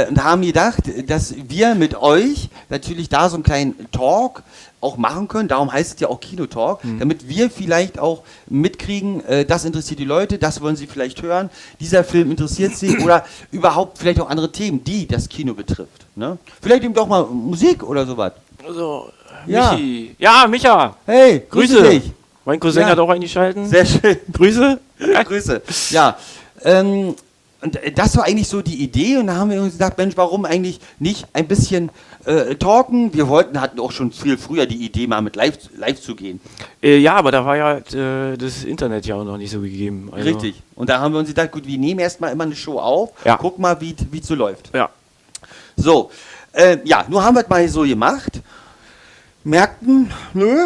und haben gedacht, dass wir mit euch natürlich da so einen kleinen Talk auch machen können, darum heißt es ja auch Kinotalk, damit wir vielleicht auch mitkriegen, das interessiert die Leute, das wollen sie vielleicht hören, dieser Film interessiert sie oder überhaupt vielleicht auch andere Themen, die das Kino betrifft. Ne? Vielleicht eben doch mal Musik oder sowas.
Also, Michi. Ja, Micha.
Hey, grüße dich.
Mein Cousin hat auch eingeschalten.
Sehr schön.
Grüße.
Grüße. Ja. Und das war eigentlich so die Idee und da haben wir uns gedacht, Mensch, warum eigentlich nicht ein bisschen talken? Wir hatten auch schon viel früher die Idee, mal mit live zu gehen.
Ja, aber da war ja das Internet ja auch noch nicht so gegeben. Also
richtig. Und da haben wir uns gedacht, gut, wir nehmen erstmal immer eine Show auf, gucken mal, wie es so läuft.
Ja.
So, nur haben wir es mal so gemacht, merkten, nö,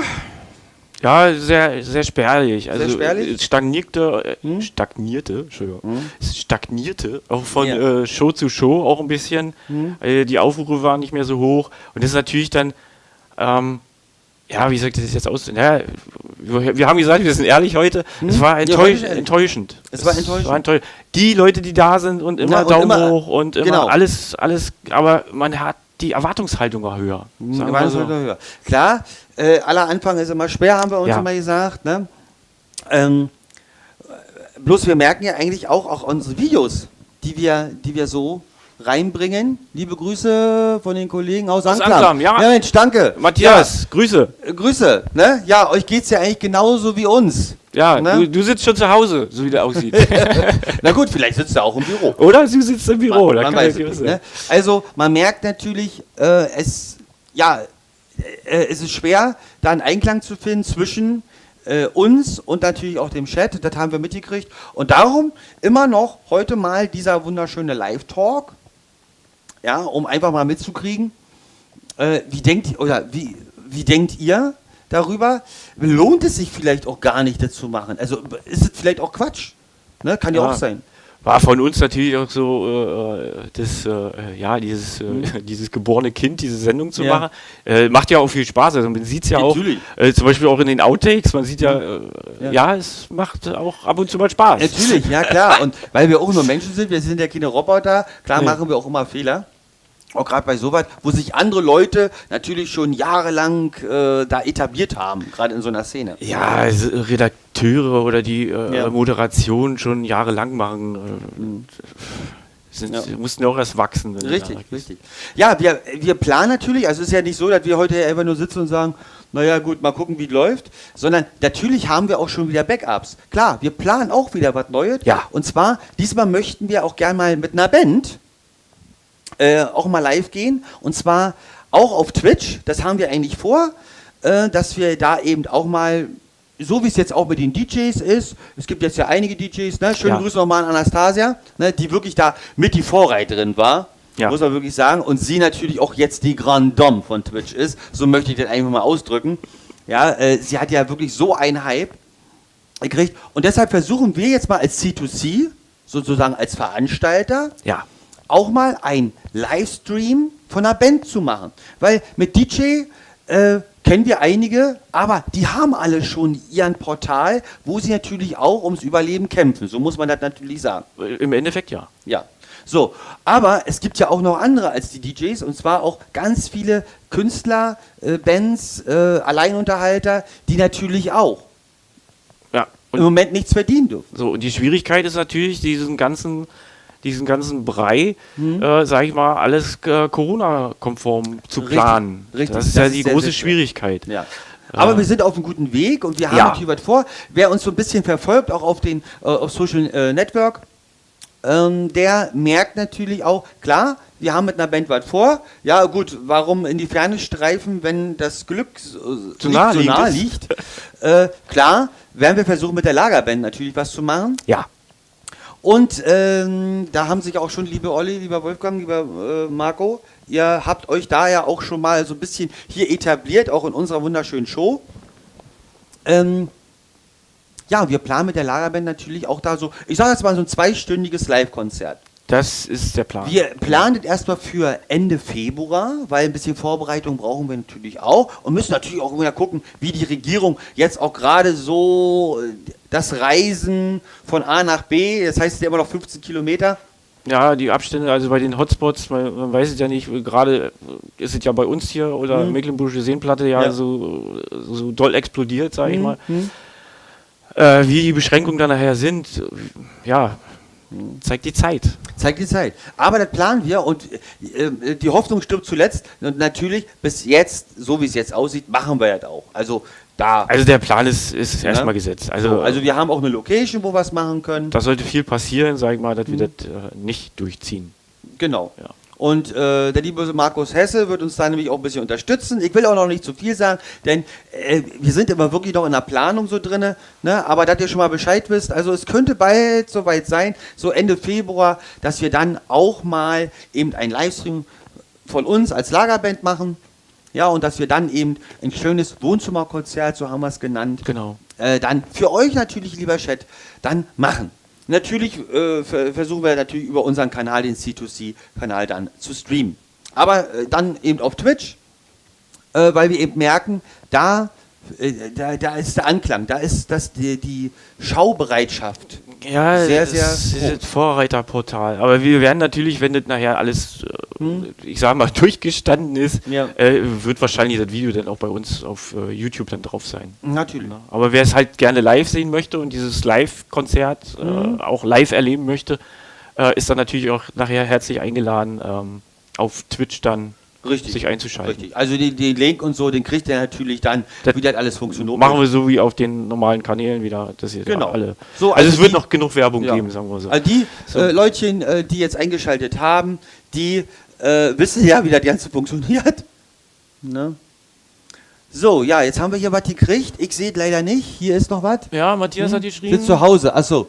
Ja, sehr, sehr spärlich. Also
Sehr spärlich?
Es stagnierte, Entschuldigung. Es stagnierte auch von Show zu Show auch ein bisschen. Die Aufrufe waren nicht mehr so hoch. Und das ist natürlich dann, wie soll ich das jetzt aus? Ja, wir haben gesagt, wir sind ehrlich heute. Es war enttäuschend.
Es war enttäuschend.
Die Leute, die da sind und immer Daumen hoch und immer
genau.
alles, aber man hat die Erwartungshaltung war höher.
Höher. Klar, aller Anfang ist immer schwer, haben wir uns immer gesagt. Ne? Bloß wir merken ja eigentlich auch unsere Videos, die wir so reinbringen. Liebe Grüße von den Kollegen aus Anklam.
Ja,
Mensch, danke.
Matthias, Grüße.
Grüße. Ne? Ja, euch geht's ja eigentlich genauso wie uns.
Ja,
ne?
du sitzt schon zu Hause, so wie der aussieht.
Na gut, vielleicht sitzt er auch im Büro.
Oder du sitzt im Büro.
Man weiß es nicht, ne? Also man merkt natürlich, es ist schwer, da einen Einklang zu finden zwischen uns und natürlich auch dem Chat. Das haben wir mitgekriegt. Und darum immer noch heute mal dieser wunderschöne Live-Talk, ja, um einfach mal mitzukriegen, wie denkt ihr darüber? Lohnt es sich vielleicht auch gar nicht, das zu machen? Also ist es vielleicht auch Quatsch? Ne? Kann ja auch sein.
War von uns natürlich auch so, dieses geborene Kind, diese Sendung zu machen. Macht ja auch viel Spaß. Also man sieht es ja auch, zum Beispiel auch in den Outtakes, man sieht es macht auch ab und zu mal Spaß.
Natürlich, ja klar. Und weil wir auch nur Menschen sind, wir sind ja keine Roboter, klar machen wir auch immer Fehler. Auch gerade bei sowas, wo sich andere Leute natürlich schon jahrelang da etabliert haben, gerade in so einer Szene.
Ja, also Redakteure oder die Moderation schon jahrelang machen, mussten ja auch erst wachsen.
Richtig. Ja, wir planen natürlich, also es ist ja nicht so, dass wir heute einfach nur sitzen und sagen, naja gut, mal gucken, wie es läuft, sondern natürlich haben wir auch schon wieder Backups. Klar, wir planen auch wieder was Neues.
Ja.
Und zwar, diesmal möchten wir auch gerne mal mit einer Band auch mal live gehen, und zwar auch auf Twitch. Das haben wir eigentlich vor, dass wir da eben auch mal, so wie es jetzt auch mit den DJs ist, es gibt jetzt ja einige DJs, ne? Schöne Grüße nochmal an Anastasia, ne? Die wirklich da mit die Vorreiterin war, muss man wirklich sagen, und sie natürlich auch jetzt die Grand Dame von Twitch ist, so möchte ich das einfach mal ausdrücken. Ja, sie hat ja wirklich so einen Hype gekriegt, und deshalb versuchen wir jetzt mal als C2C, sozusagen als Veranstalter, auch mal ein Livestream von einer Band zu machen. Weil mit DJ kennen wir einige, aber die haben alle schon ihren Portal, wo sie natürlich auch ums Überleben kämpfen. So muss man das natürlich sagen.
Im Endeffekt ja.
Ja. So, aber es gibt ja auch noch andere als die DJs, und zwar auch ganz viele Künstler, Bands, Alleinunterhalter, die natürlich auch im Moment nichts verdienen dürfen.
So, und die Schwierigkeit ist natürlich, diesen ganzen Brei, sag ich mal, alles Corona-konform zu planen.
Richtig.
Das ist ja die große Schwierigkeit.
Ja. Aber wir sind auf einem guten Weg, und wir haben natürlich was vor. Wer uns so ein bisschen verfolgt, auch auf Social Network, der merkt natürlich auch, klar, wir haben mit einer Band was vor. Ja gut, warum in die Ferne streifen, wenn das Glück so nah liegt? Klar, werden wir versuchen, mit der Lagerband natürlich was zu machen.
Ja.
Und da haben sich auch schon, liebe Olli, lieber Wolfgang, lieber Marco, ihr habt euch da ja auch schon mal so ein bisschen hier etabliert, auch in unserer wunderschönen Show. Wir planen mit der Lagerband natürlich auch da so, ich sage jetzt mal so ein 2-stündiges Live-Konzert.
Das ist der Plan.
Wir planen das erstmal für Ende Februar, weil ein bisschen Vorbereitung brauchen wir natürlich auch, und müssen natürlich auch wieder gucken, wie die Regierung jetzt auch gerade so das Reisen von A nach B, das heißt ja immer noch 15 Kilometer.
Ja, die Abstände, also bei den Hotspots, man weiß es ja nicht, gerade ist es ja bei uns hier oder Mecklenburgische Seenplatte so doll explodiert, sage ich mal. Wie die Beschränkungen dann nachher sind, zeigt die Zeit. Aber das planen wir, und die Hoffnung stirbt zuletzt. Und natürlich, bis jetzt, so wie es jetzt aussieht, machen wir das auch. Also der Plan ist erstmal gesetzt. Also wir haben auch eine Location, wo wir es machen können. Da sollte viel passieren, sag ich mal, dass wir das nicht durchziehen.
Genau. Ja. Und der liebe Markus Hesse wird uns da nämlich auch ein bisschen unterstützen. Ich will auch noch nicht zu viel sagen, denn wir sind immer wirklich noch in der Planung so drin, ne? Aber dass ihr schon mal Bescheid wisst, also es könnte bald soweit sein, so Ende Februar, dass wir dann auch mal eben einen Livestream von uns als Lagerband machen. Ja, und dass wir dann eben ein schönes Wohnzimmerkonzert, so haben wir es genannt,
Genau.
Dann für euch natürlich, lieber Chat, dann machen. Natürlich versuchen wir natürlich über unseren Kanal, den C2C-Kanal, dann zu streamen. Aber dann eben auf Twitch, weil wir eben merken, da ist der Anklang, da ist die Schaubereitschaft.
Ja,
sehr,
das
sehr
ist
hoch.
ein Vorreiterportal. Aber wir werden natürlich, wenn das nachher alles, ich sag mal, durchgestanden ist,
Ja.
wird wahrscheinlich das Video dann auch bei uns auf YouTube dann drauf sein.
Natürlich.
Ne? Aber wer es halt gerne live sehen möchte und dieses Live-Konzert auch live erleben möchte, ist dann natürlich auch nachher herzlich eingeladen, auf Twitch dann
Richtig.
sich einzuschalten.
Richtig. Also den Link und so, den kriegt ihr natürlich dann, wie das alles funktioniert.
Machen wir so wie auf den normalen Kanälen wieder. Das hier
Genau.
alle.
So,
also es wird
die-
noch genug Werbung
Ja.
geben, sagen wir so.
Also die Leutchen, die jetzt eingeschaltet haben, die wissen ja, wie das Ganze funktioniert. Ne? So, ja, jetzt haben wir hier was gekriegt. Ich sehe es leider nicht. Hier ist noch was.
Ja, Matthias hat geschrieben.
Sitzt zu Hause. Achso.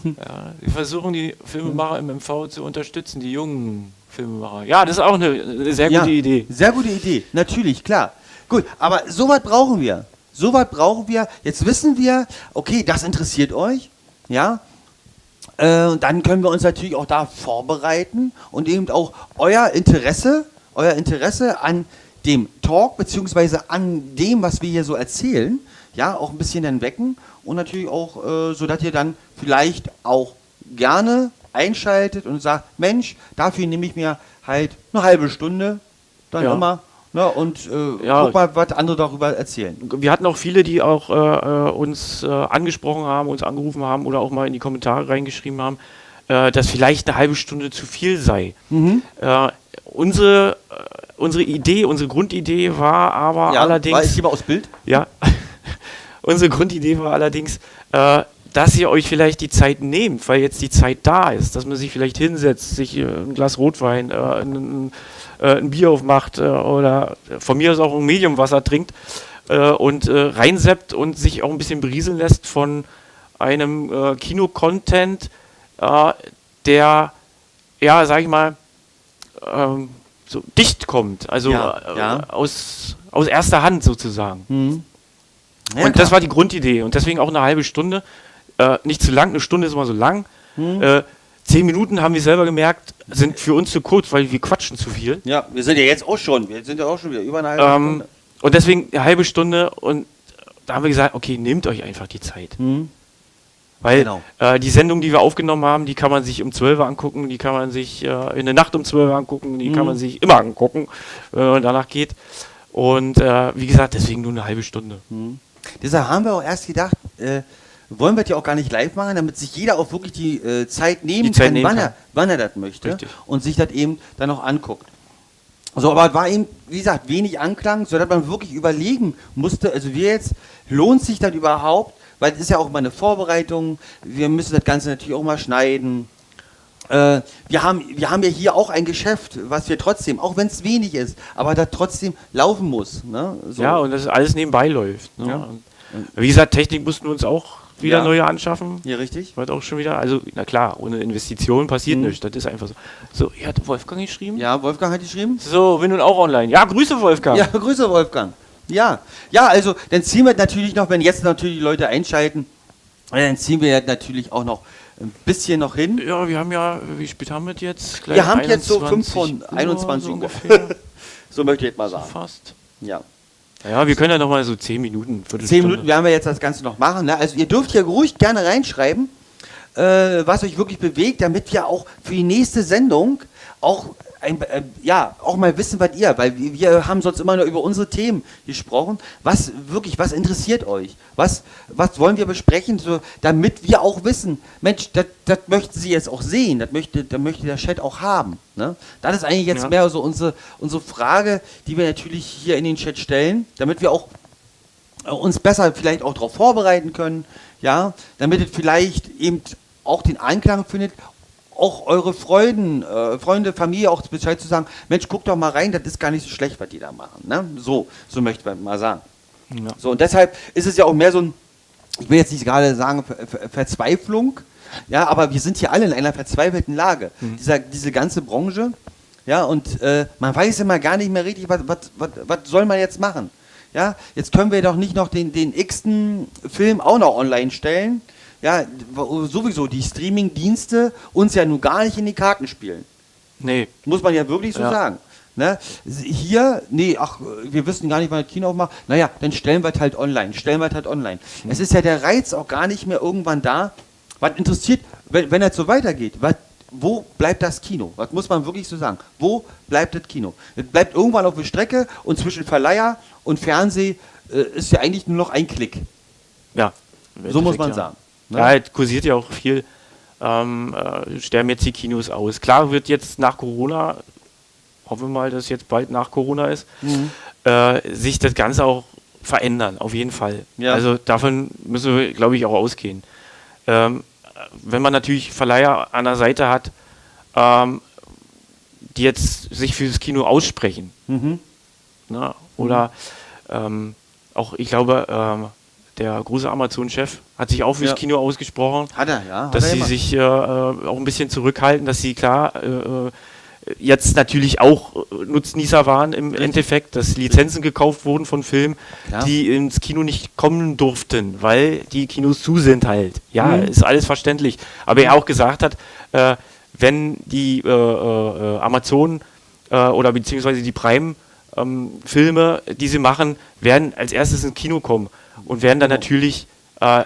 Ja, wir versuchen die Filmemacher im MV zu unterstützen, die jungen Filmemacher. Ja, das ist auch eine sehr gute Idee.
Sehr gute Idee. Natürlich, klar. Gut, aber sowas brauchen wir. Sowas brauchen wir. Jetzt wissen wir, okay, das interessiert euch. Ja. Und dann können wir uns natürlich auch da vorbereiten und eben auch euer Interesse an dem Talk beziehungsweise an dem, was wir hier so erzählen, ja, auch ein bisschen dann wecken und natürlich auch, so dass ihr dann vielleicht auch gerne einschaltet und sagt, Mensch, dafür nehme ich mir halt eine halbe Stunde, dann
Ja.
immer, ne, und
Ja.
guck mal, was andere darüber erzählen.
Wir hatten auch viele, die auch uns angesprochen haben, uns angerufen haben oder auch mal in die Kommentare reingeschrieben haben, dass vielleicht eine halbe Stunde zu viel sei. Unsere Idee, unsere Grundidee war aber allerdings...
War ich lieber aus Bild?
Ja, unsere Grundidee war allerdings, dass ihr euch vielleicht die Zeit nehmt, weil jetzt die Zeit da ist, dass man sich vielleicht hinsetzt, sich ein Glas Rotwein, ein Bier aufmacht oder von mir aus auch ein Mediumwasser trinkt und reinseppt und sich auch ein bisschen berieseln lässt von einem Kino-Content, der, ja, sag ich mal, so dicht kommt, also aus erster Hand sozusagen.
Ja,
und das war die Grundidee und deswegen auch eine halbe Stunde, nicht zu lang, eine Stunde ist immer so lang. 10 Minuten haben wir selber gemerkt, sind für uns zu kurz, weil wir quatschen zu viel.
Ja, wir sind ja jetzt auch schon, wieder über eine halbe Stunde.
Und deswegen eine halbe Stunde und da haben wir gesagt, okay, nehmt euch einfach die Zeit. Weil
Genau.
die Sendung, die wir aufgenommen haben, die kann man sich um 12 Uhr angucken, die kann man sich in der Nacht um 12 Uhr angucken, die kann man sich immer angucken, wenn man danach geht. Und wie gesagt, deswegen nur eine halbe Stunde.
Deshalb haben wir auch erst gedacht, wollen wir das ja auch gar nicht live machen, damit sich jeder auch wirklich die Zeit nehmen kann, wann er das möchte.
Richtig.
Und sich das eben dann auch anguckt. So, aber es war eben, wie gesagt, wenig Anklang, sodass man wirklich überlegen musste, also lohnt sich das überhaupt? Weil es ist ja auch mal eine Vorbereitung, wir müssen das Ganze natürlich auch mal schneiden. Wir haben ja hier auch ein Geschäft, was wir trotzdem, auch wenn es wenig ist, aber das trotzdem laufen muss. Ne? So.
Ja, und das alles nebenbei läuft. Ne?
Ja.
Und, wie gesagt, Technik mussten wir uns auch wieder neue anschaffen.
Ja, richtig.
Wird auch schon wieder, also na klar, ohne Investitionen passiert nichts, das ist einfach so. So, hier hat Wolfgang geschrieben.
Ja, Wolfgang hat geschrieben.
So, bin nun auch online. Ja, Grüße Wolfgang.
Ja, Grüße Wolfgang. Ja, also dann ziehen wir natürlich noch, wenn jetzt natürlich die Leute einschalten, dann ziehen wir natürlich auch noch ein bisschen noch hin.
Ja, wir haben ja, wie spät haben wir das jetzt? Gleich
Wir haben jetzt so
21
5 von 21
Uhr
Uhr.
ungefähr.
So möchte ich jetzt mal sagen.
Fast.
Ja.
Ja, wir können ja noch mal so 10 Minuten,
10 Minuten werden wir jetzt das Ganze noch machen. Ne? Also ihr dürft hier ruhig gerne reinschreiben, was euch wirklich bewegt, damit wir auch für die nächste Sendung auch auch mal wissen, was ihr, weil wir haben sonst immer nur über unsere Themen gesprochen. Was interessiert euch? Was wollen wir besprechen, so, damit wir auch wissen, Mensch, das möchten sie jetzt auch sehen, das möchte der Chat auch haben. Ne? Das ist eigentlich jetzt mehr so unsere Frage, die wir natürlich hier in den Chat stellen, damit wir auch uns besser vielleicht auch darauf vorbereiten können, ja, damit es vielleicht eben auch den Einklang findet, auch eure Freunde, Familie auch Bescheid zu sagen, Mensch, guck doch mal rein, das ist gar nicht so schlecht, was die da machen. Ne? So möchte ich mal sagen. Ja. So, und deshalb ist es ja auch mehr so ein, ich will jetzt nicht gerade sagen Verzweiflung, ja, aber wir sind hier alle in einer verzweifelten Lage. Diese ganze Branche, Ja, und man weiß immer gar nicht mehr richtig, was soll man jetzt machen. Ja, jetzt können wir doch nicht noch den x-ten Film auch noch online stellen. Ja, sowieso die Streaming-Dienste uns ja nun gar nicht in die Karten spielen.
Nee.
Muss man ja wirklich so sagen. Ne? Hier, wir wissen gar nicht, wann das Kino aufmacht. Naja, dann stellen wir es halt online. Es ist ja der Reiz auch gar nicht mehr irgendwann da. Was interessiert, wenn das so weitergeht, wo bleibt das Kino? Was muss man wirklich so sagen? Wo bleibt das Kino? Es bleibt irgendwann auf der Strecke und zwischen Verleiher und Fernseh ist ja eigentlich nur noch ein Klick.
Ja.
So muss man sagen. Ne?
Ja, es kursiert ja auch viel, sterben jetzt die Kinos aus. Klar wird jetzt nach Corona, hoffen wir mal, dass es jetzt bald nach Corona ist, sich das Ganze auch verändern, auf jeden Fall. Ja. Also davon müssen wir, glaube ich, auch ausgehen. Wenn man natürlich Verleiher an der Seite hat, die jetzt sich für das Kino aussprechen. Na, oder auch, ich glaube, der große Amazon-Chef hat sich auch fürs Kino ausgesprochen.
Hat er, ja.
Dass sie sich auch ein bisschen zurückhalten, dass sie klar jetzt natürlich auch Nutznießer waren im Endeffekt, dass Lizenzen gekauft wurden von Filmen, die ins Kino nicht kommen durften, weil die Kinos zu sind halt. Ja, ist alles verständlich. Aber er auch gesagt hat, wenn die Amazon oder beziehungsweise die Prime Filme, die sie machen, werden als erstes ins Kino kommen und werden dann natürlich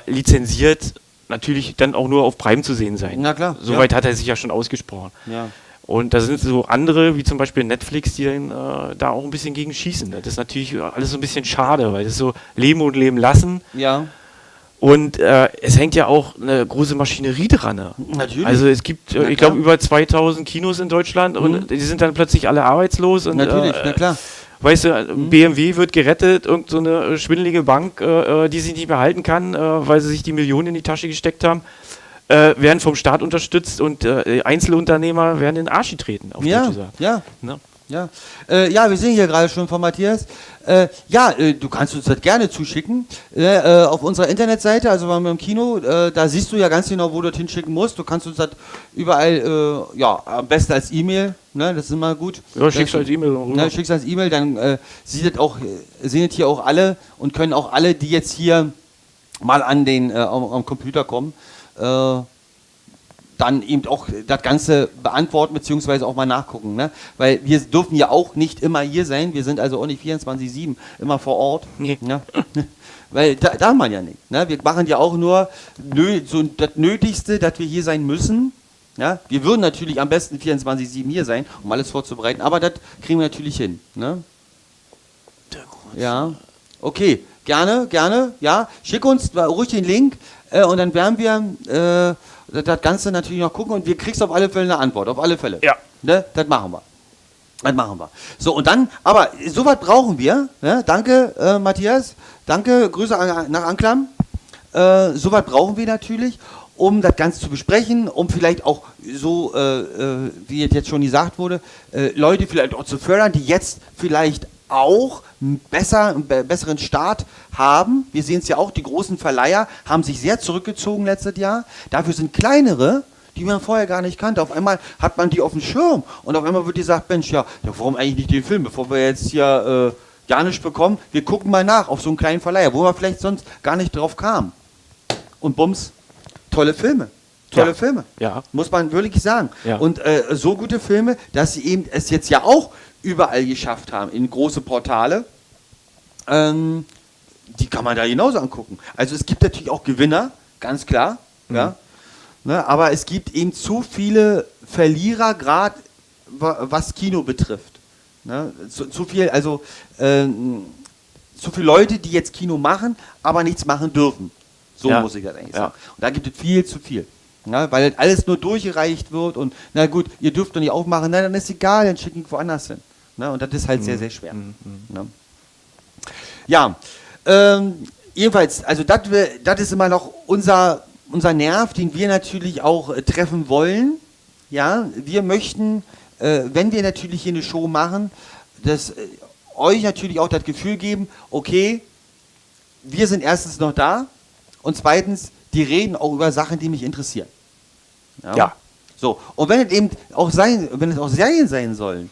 lizenziert, natürlich dann auch nur auf Prime zu sehen sein.
Na klar.
Soweit hat er sich ja schon ausgesprochen.
Ja.
Und da sind so andere, wie zum Beispiel Netflix, die dann da auch ein bisschen gegen schießen. Das ist natürlich alles so ein bisschen schade, weil das so leben und leben lassen.
Ja.
Und es hängt ja auch eine große Maschinerie dran. Ne?
Natürlich.
Also es gibt, ich glaube, über 2000 Kinos in Deutschland und die sind dann plötzlich alle arbeitslos. Und,
natürlich, na klar.
Weißt du, BMW wird gerettet, irgend so eine schwindelige Bank, die sich nicht mehr halten kann, weil sie sich die Millionen in die Tasche gesteckt haben, werden vom Staat unterstützt und Einzelunternehmer werden in den Arsch getreten. Auf
ja, ja.
Ne?
Ja. Wir sehen hier gerade schon von Matthias. Du kannst uns das gerne zuschicken. Auf unserer Internetseite, also beim Kino, da siehst du ja ganz genau, wo du das hinschicken musst. Du kannst uns das überall, am besten als E-Mail, ne, das ist immer gut.
Ja, schickst als E-Mail rüber.
Ne, schickst als E-Mail, dann sehen das hier auch alle und können auch alle, die jetzt hier mal an den am Computer kommen, dann eben auch das Ganze beantworten bzw. auch mal nachgucken. Ne? Weil wir dürfen ja auch nicht immer hier sein, wir sind also auch nicht 24/7 immer vor Ort.
Nee.
Ne? Weil da darf man ja nicht. Ne? Wir machen ja auch nur so das Nötigste, dass wir hier sein müssen. Ja? Wir würden natürlich am besten 24/7 hier sein, um alles vorzubereiten, aber das kriegen wir natürlich hin. Ne? Ja, okay, gerne, ja. Schick uns ruhig den Link und dann werden wir das Ganze natürlich noch gucken und wir kriegst auf alle Fälle eine Antwort, auf alle Fälle.
Ja.
Ne? Das machen wir. So, und dann, aber sowas brauchen wir. Ne? Danke, Matthias. Danke, Grüße nach Anklam. Sowas brauchen wir natürlich, um das Ganze zu besprechen, um vielleicht auch so, wie jetzt schon gesagt wurde, Leute vielleicht auch zu fördern, die jetzt vielleicht auch einen besseren Start haben. Wir sehen es ja auch, die großen Verleiher haben sich sehr zurückgezogen letztes Jahr. Dafür sind kleinere, die man vorher gar nicht kannte. Auf einmal hat man die auf dem Schirm und auf einmal wird gesagt, Mensch, ja warum eigentlich nicht den Film, bevor wir jetzt hier gar nichts bekommen, wir gucken mal nach auf so einen kleinen Verleiher, wo wir vielleicht sonst gar nicht drauf kamen. Und bums, tolle Filme. Filme, muss man wirklich sagen. Ja. Und so gute Filme, dass sie eben es jetzt ja auch überall geschafft haben, in große Portale, die kann man da genauso angucken. Also es gibt natürlich auch Gewinner, ganz klar, ja, ne, aber es gibt eben zu viele Verlierer, gerade was Kino betrifft. Ne? Zu viel, also zu viele Leute, die jetzt Kino machen, aber nichts machen dürfen. So muss ich das eigentlich sagen. Und da gibt es viel zu viel. Ja, weil alles nur durchgereicht wird und na gut, ihr dürft doch nicht aufmachen, na dann ist egal, dann schicken wir woanders hin. Na, und das ist halt sehr, sehr schwer. Ne? Ja, jedenfalls, also das ist immer noch unser Nerv, den wir natürlich auch treffen wollen. Ja, wir möchten, wenn wir natürlich hier eine Show machen, dass euch natürlich auch das Gefühl geben, okay, wir sind erstens noch da und zweitens, die reden auch über Sachen, die mich interessieren. Ja. So, und wenn es auch Serien sein sollen.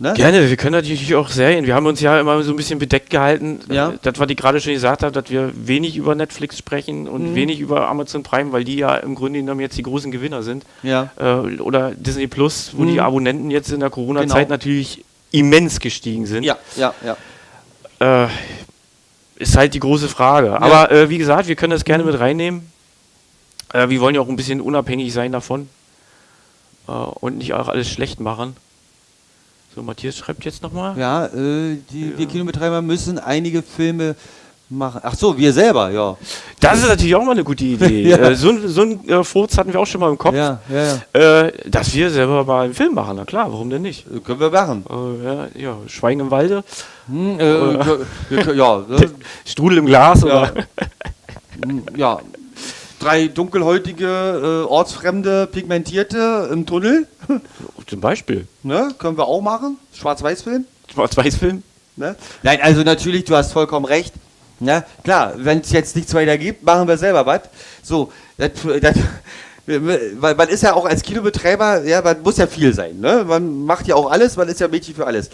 Ne?
Gerne, wir können natürlich auch Serien. Wir haben uns ja immer so ein bisschen bedeckt gehalten, das, was ich gerade schon gesagt habe, dass wir wenig über Netflix sprechen und wenig über Amazon Prime, weil die ja im Grunde genommen jetzt die großen Gewinner sind.
Ja.
Oder Disney Plus, wo die Abonnenten jetzt in der Corona-Zeit natürlich immens gestiegen sind.
Ja.
Ist halt die große Frage. Ja. Aber wie gesagt, wir können das gerne mit reinnehmen. Wir wollen ja auch ein bisschen unabhängig sein davon. Und nicht auch alles schlecht machen. So, Matthias schreibt jetzt nochmal.
Ja, wir Kinobetreiber müssen einige Filme machen. Ach so, wir selber, ja.
Das ist natürlich auch mal eine gute Idee.
Ja.
So ein Furz hatten wir auch schon mal im Kopf.
Ja.
Dass wir selber mal einen Film machen. Na klar, warum denn nicht?
Können wir machen.
Schweigen im Walde. Strudel im Glas. Oder?
Ja. 3 dunkelhäutige, ortsfremde, pigmentierte im Tunnel.
Zum Beispiel.
Ne? Können wir auch machen. Schwarz-Weiß-Film.
Schwarz-Weiß-Film?
Ne? Nein, also natürlich, du hast vollkommen recht. Ne? Klar, wenn es jetzt nichts weiter gibt, machen wir selber was. So, weil man ist ja auch als Kinobetreiber, ja, man muss ja viel sein. Ne? Man macht ja auch alles, man ist ja Mädchen für alles.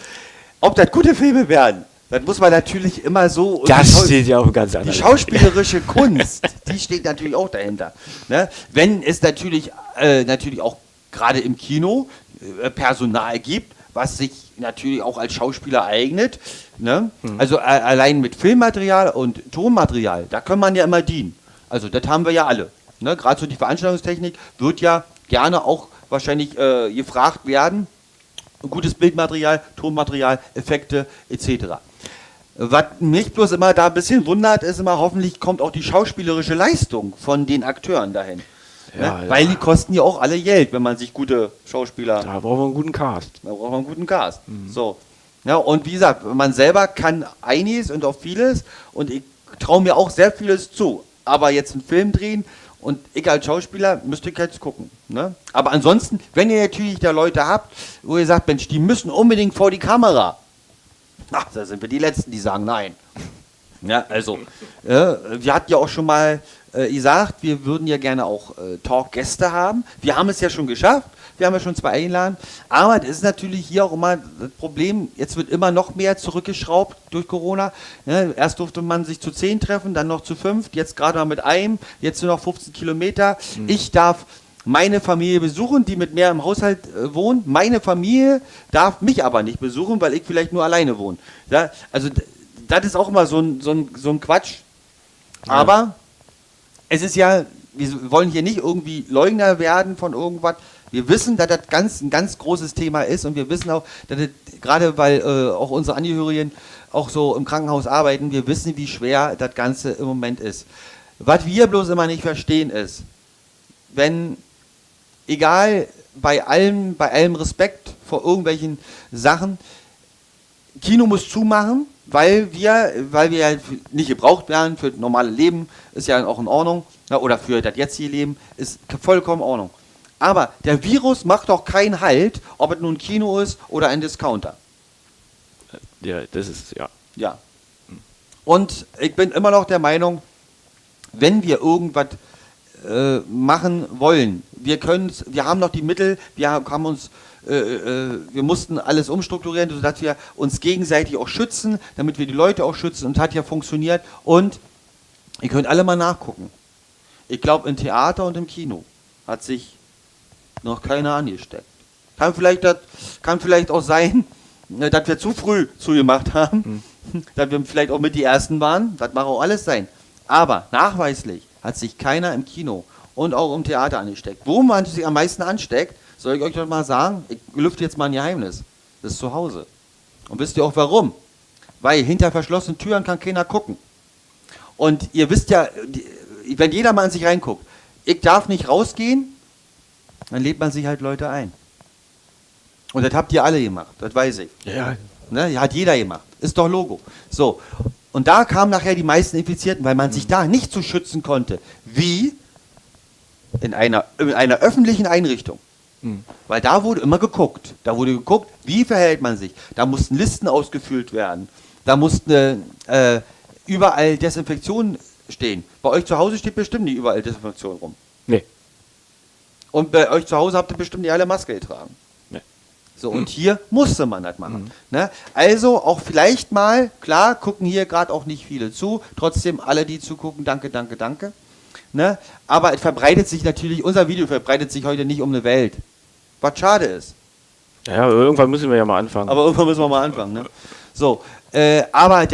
Ob das gute Filme werden, dann muss man natürlich immer so...
Das steht ja auch ganz anders.
Die schauspielerische Kunst, die steht natürlich auch dahinter. Ne? Wenn es natürlich auch gerade im Kino Personal gibt, was sich natürlich auch als Schauspieler eignet. Ne? Also allein mit Filmmaterial und Tonmaterial, da kann man ja immer dienen. Also das haben wir ja alle. Ne? Gerade so die Veranstaltungstechnik wird ja gerne auch wahrscheinlich gefragt werden. Gutes Bildmaterial, Tonmaterial, Effekte etc. Was mich bloß immer da ein bisschen wundert, ist immer, hoffentlich kommt auch die schauspielerische Leistung von den Akteuren dahin.
Ja,
ne? Weil die kosten ja auch alle Geld, wenn man sich gute Schauspieler...
Da brauchen wir einen guten Cast.
So. Ja, und wie gesagt, man selber kann einiges und auch vieles und ich traue mir auch sehr vieles zu. Aber jetzt einen Film drehen und ich als Schauspieler müsste ich jetzt gucken. Ne? Aber ansonsten, wenn ihr natürlich da Leute habt, wo ihr sagt, Mensch, die müssen unbedingt vor die Kamera. Ach, da sind wir die Letzten, die sagen nein. Ja, also, wir hatten ja auch schon mal gesagt, wir würden ja gerne auch Talkgäste haben. Wir haben es ja schon geschafft, wir haben ja schon 2 eingeladen. Aber das ist natürlich hier auch immer das Problem, jetzt wird immer noch mehr zurückgeschraubt durch Corona. Ja, erst durfte man sich zu 10 treffen, dann noch zu 5, jetzt gerade mal mit einem, jetzt nur noch 15 Kilometer. Ich darf meine Familie besuchen, die mit mir im Haushalt wohnt. Meine Familie darf mich aber nicht besuchen, weil ich vielleicht nur alleine wohne. Ja, also das ist auch immer so ein Quatsch. Ja. Aber es ist ja, wir wollen hier nicht irgendwie Leugner werden von irgendwas. Wir wissen, dass das ein ganz großes Thema ist und wir wissen auch, dass das, gerade weil auch unsere Angehörigen auch so im Krankenhaus arbeiten, wir wissen, wie schwer das Ganze im Moment ist. Was wir bloß immer nicht verstehen ist, wenn, egal, bei allem Respekt vor irgendwelchen Sachen, Kino muss zumachen, weil wir ja nicht gebraucht werden für das normale Leben, ist ja auch in Ordnung, ja, oder für das jetzige Leben, ist vollkommen in Ordnung. Aber der Virus macht doch keinen Halt, ob es nun ein Kino ist oder ein Discounter.
Ja, das ist, ja.
Ja. Und ich bin immer noch der Meinung, wenn wir irgendwas machen wollen, wir haben noch die Mittel, wir mussten alles umstrukturieren, sodass wir uns gegenseitig auch schützen, damit wir die Leute auch schützen, und hat ja funktioniert. Und ihr könnt alle mal nachgucken. Ich glaube, im Theater und im Kino hat sich noch keiner angesteckt. Kann vielleicht auch sein, dass wir zu früh zugemacht haben, dass wir vielleicht auch mit die Ersten waren, das mag auch alles sein. Aber nachweislich hat sich keiner im Kino und auch im Theater angesteckt. Wo man sich am meisten ansteckt, soll ich euch doch mal sagen, ich lüfte jetzt mal ein Geheimnis, das ist zu Hause. Und wisst ihr auch warum? Weil hinter verschlossenen Türen kann keiner gucken. Und ihr wisst ja, wenn jeder mal in sich reinguckt, ich darf nicht rausgehen, dann lädt man sich halt Leute ein. Und das habt ihr alle gemacht, das weiß ich.
Ja.
Ne, hat jeder gemacht, ist doch Logo. So, und da kamen nachher die meisten Infizierten, weil man sich da nicht so schützen konnte, wie in einer öffentlichen Einrichtung. Weil da wurde immer geguckt. Da wurde geguckt, wie verhält man sich. Da mussten Listen ausgefüllt werden. Da mussten überall Desinfektionen stehen. Bei euch zu Hause steht bestimmt nicht überall Desinfektion rum.
Nee.
Und bei euch zu Hause habt ihr bestimmt nicht alle Maske getragen.
Nee.
So, und hier musste man das machen. Ne? Also auch vielleicht mal, klar, gucken hier gerade auch nicht viele zu, trotzdem alle, die zugucken, danke, danke, danke. Ne? Aber es verbreitet sich natürlich, unser Video verbreitet sich heute nicht um eine Welt. Was schade ist.
Ja, irgendwann müssen wir ja mal anfangen.
Aber irgendwann müssen wir mal anfangen. Ne? So, aber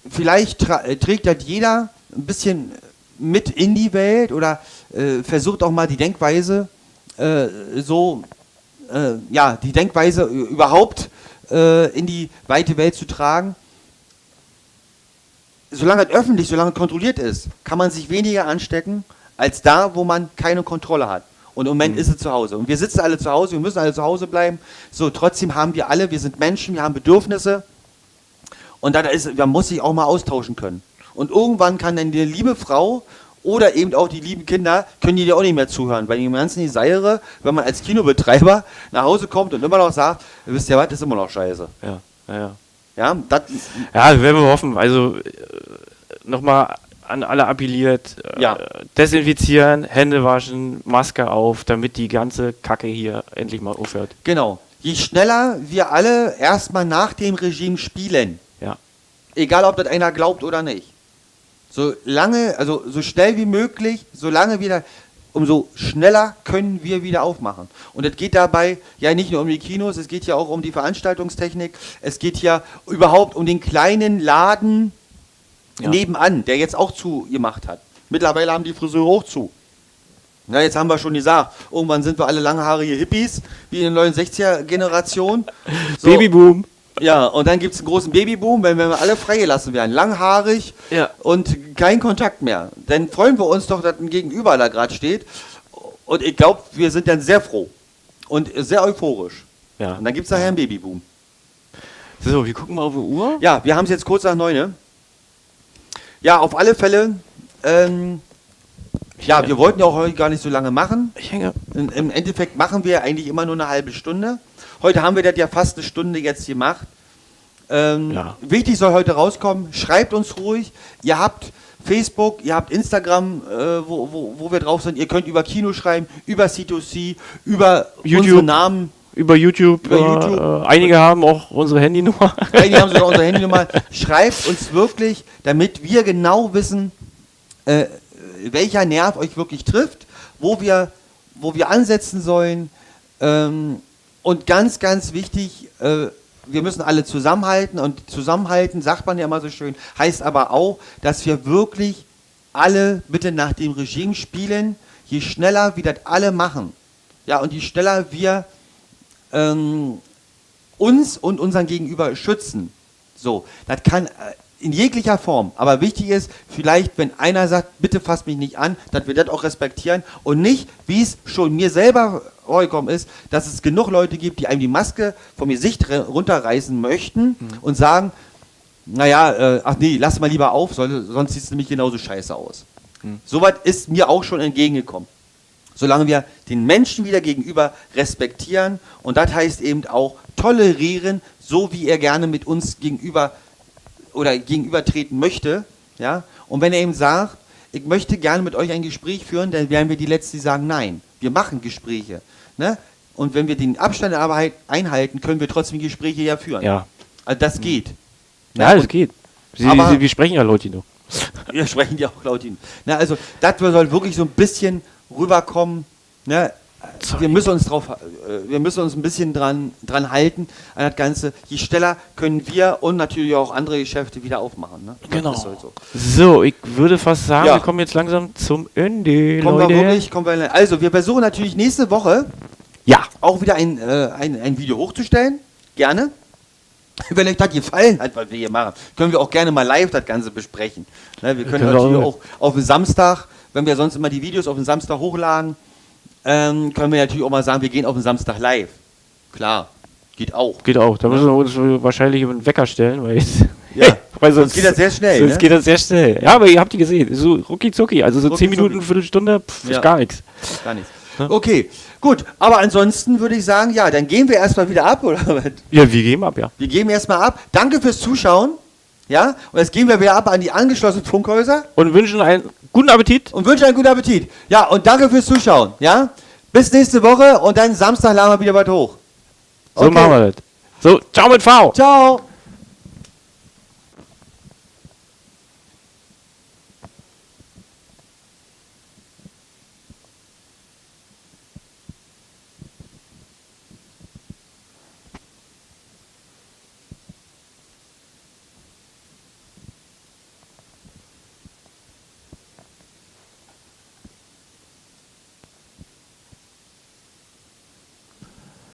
vielleicht trägt das jeder ein bisschen mit in die Welt oder versucht auch mal die Denkweise die Denkweise überhaupt in die weite Welt zu tragen. Solange es öffentlich, solange es kontrolliert ist, kann man sich weniger anstecken, als da, wo man keine Kontrolle hat. Und im Moment ist es zu Hause. Und wir sitzen alle zu Hause, wir müssen alle zu Hause bleiben. So, trotzdem haben wir alle, wir sind Menschen, wir haben Bedürfnisse. Und man muss sich auch mal austauschen können. Und irgendwann kann dann die liebe Frau oder eben auch die lieben Kinder, können die dir auch nicht mehr zuhören. Weil die ganzen Desire, wenn man als Kinobetreiber nach Hause kommt und immer noch sagt, wisst ihr was, das ist immer noch scheiße.
Ja,
Ja,
werden wir hoffen. Also nochmal an alle appelliert, desinfizieren, Hände waschen, Maske auf, damit die ganze Kacke hier endlich mal aufhört.
Genau. Je schneller wir alle erstmal nach dem Regime spielen, egal ob das einer glaubt oder nicht, so schnell wie möglich, umso schneller können wir wieder aufmachen. Und es geht dabei ja nicht nur um die Kinos, es geht ja auch um die Veranstaltungstechnik, es geht ja überhaupt um den kleinen Laden nebenan, der jetzt auch zugemacht hat. Mittlerweile haben die Friseure auch zu. Na, jetzt haben wir schon gesagt, irgendwann sind wir alle langhaarige Hippies, wie in der 69er-Generation. So.
Babyboom.
Ja, und dann gibt es einen großen Babyboom, wenn wir alle freigelassen werden. Langhaarig und kein Kontakt mehr. Dann freuen wir uns doch, dass ein Gegenüber da gerade steht. Und ich glaube, wir sind dann sehr froh und sehr euphorisch.
Ja.
Und dann gibt es nachher einen Babyboom.
So, wir gucken mal auf die Uhr.
Ja, wir haben es jetzt kurz nach 9. Ja, auf alle Fälle. Wir wollten ja auch heute gar nicht so lange machen.
Ich hänge.
Im Endeffekt machen wir eigentlich immer nur eine halbe Stunde. Heute haben wir das ja fast eine Stunde jetzt gemacht. Wichtig soll heute rauskommen, schreibt uns ruhig. Ihr habt Facebook, ihr habt Instagram, wo wir drauf sind. Ihr könnt über Kino schreiben, über C2C, über
YouTube.
Unsere Namen.
Über YouTube. Einige haben auch unsere Handynummer.
Einige haben sogar unsere Handynummer. Schreibt uns wirklich, damit wir genau wissen, welcher Nerv euch wirklich trifft, wo wir ansetzen sollen. Und ganz, ganz wichtig, wir müssen alle zusammenhalten. Und zusammenhalten, sagt man ja immer so schön, heißt aber auch, dass wir wirklich alle bitte nach dem Regime spielen. Je schneller wir das alle machen, ja, und je schneller wir uns und unseren Gegenüber schützen. So, das kann in jeglicher Form. Aber wichtig ist, vielleicht, wenn einer sagt, bitte fasst mich nicht an, dass wir das auch respektieren und nicht, wie es schon mir selber vorgekommen ist, dass es genug Leute gibt, die einem die Maske vom Gesicht runterreißen möchten und sagen, naja, ach nee, lass mal lieber auf, sonst sieht es nämlich genauso scheiße aus. Soweit ist mir auch schon entgegengekommen. Solange wir den Menschen wieder gegenüber respektieren, und das heißt eben auch tolerieren, so wie er gerne mit uns gegenübertreten möchte, ja, und wenn er eben sagt, ich möchte gerne mit euch ein Gespräch führen, dann wären wir die Letzten, die sagen, nein, wir machen Gespräche, ne? Und wenn wir den Abstand aber einhalten, können wir trotzdem Gespräche ja führen.
Ja.
Also das geht.
Ja, das geht. Wir sprechen ja Lautino.
Wir sprechen ja auch Lautino. Na, also das soll wirklich so ein bisschen rüberkommen, ne? Wir müssen uns ein bisschen dran halten an das Ganze. Je schneller können wir und natürlich auch andere Geschäfte wieder aufmachen. Ne?
Genau.
Das ist halt so.
So, ich würde fast sagen, wir kommen jetzt langsam zum Ende, Leute.
Also, wir versuchen natürlich nächste Woche auch wieder ein Video hochzustellen. Gerne. Wenn euch das gefallen hat, was wir hier machen, können wir auch gerne mal live das Ganze besprechen. Ne? Wir können natürlich auch auf den Samstag, wenn wir sonst immer die Videos auf den Samstag hochladen, können wir natürlich auch mal sagen, wir gehen auf den Samstag live. Klar, geht auch.
Geht auch. Da müssen wir uns wahrscheinlich einen Wecker stellen, weil
sonst geht das sehr schnell.
Sonst geht das sehr schnell. Ja, aber ihr habt die gesehen. So rucki zucki. Also so 10 Minuten, Viertelstunde, ist gar nichts.
Gar nichts. Okay, gut. Aber ansonsten würde ich sagen, ja, dann gehen wir erstmal wieder ab, oder was?
Ja, wir geben ab, ja.
Wir geben erstmal ab. Danke fürs Zuschauen. Ja, und jetzt gehen wir wieder ab an die angeschlossenen Funkhäuser.
Und wünschen einen guten Appetit.
Ja, und danke fürs Zuschauen. Ja, Bis nächste Woche und dann Samstag laden wir wieder was hoch.
So machen wir das. So, ciao mit V.
Ciao.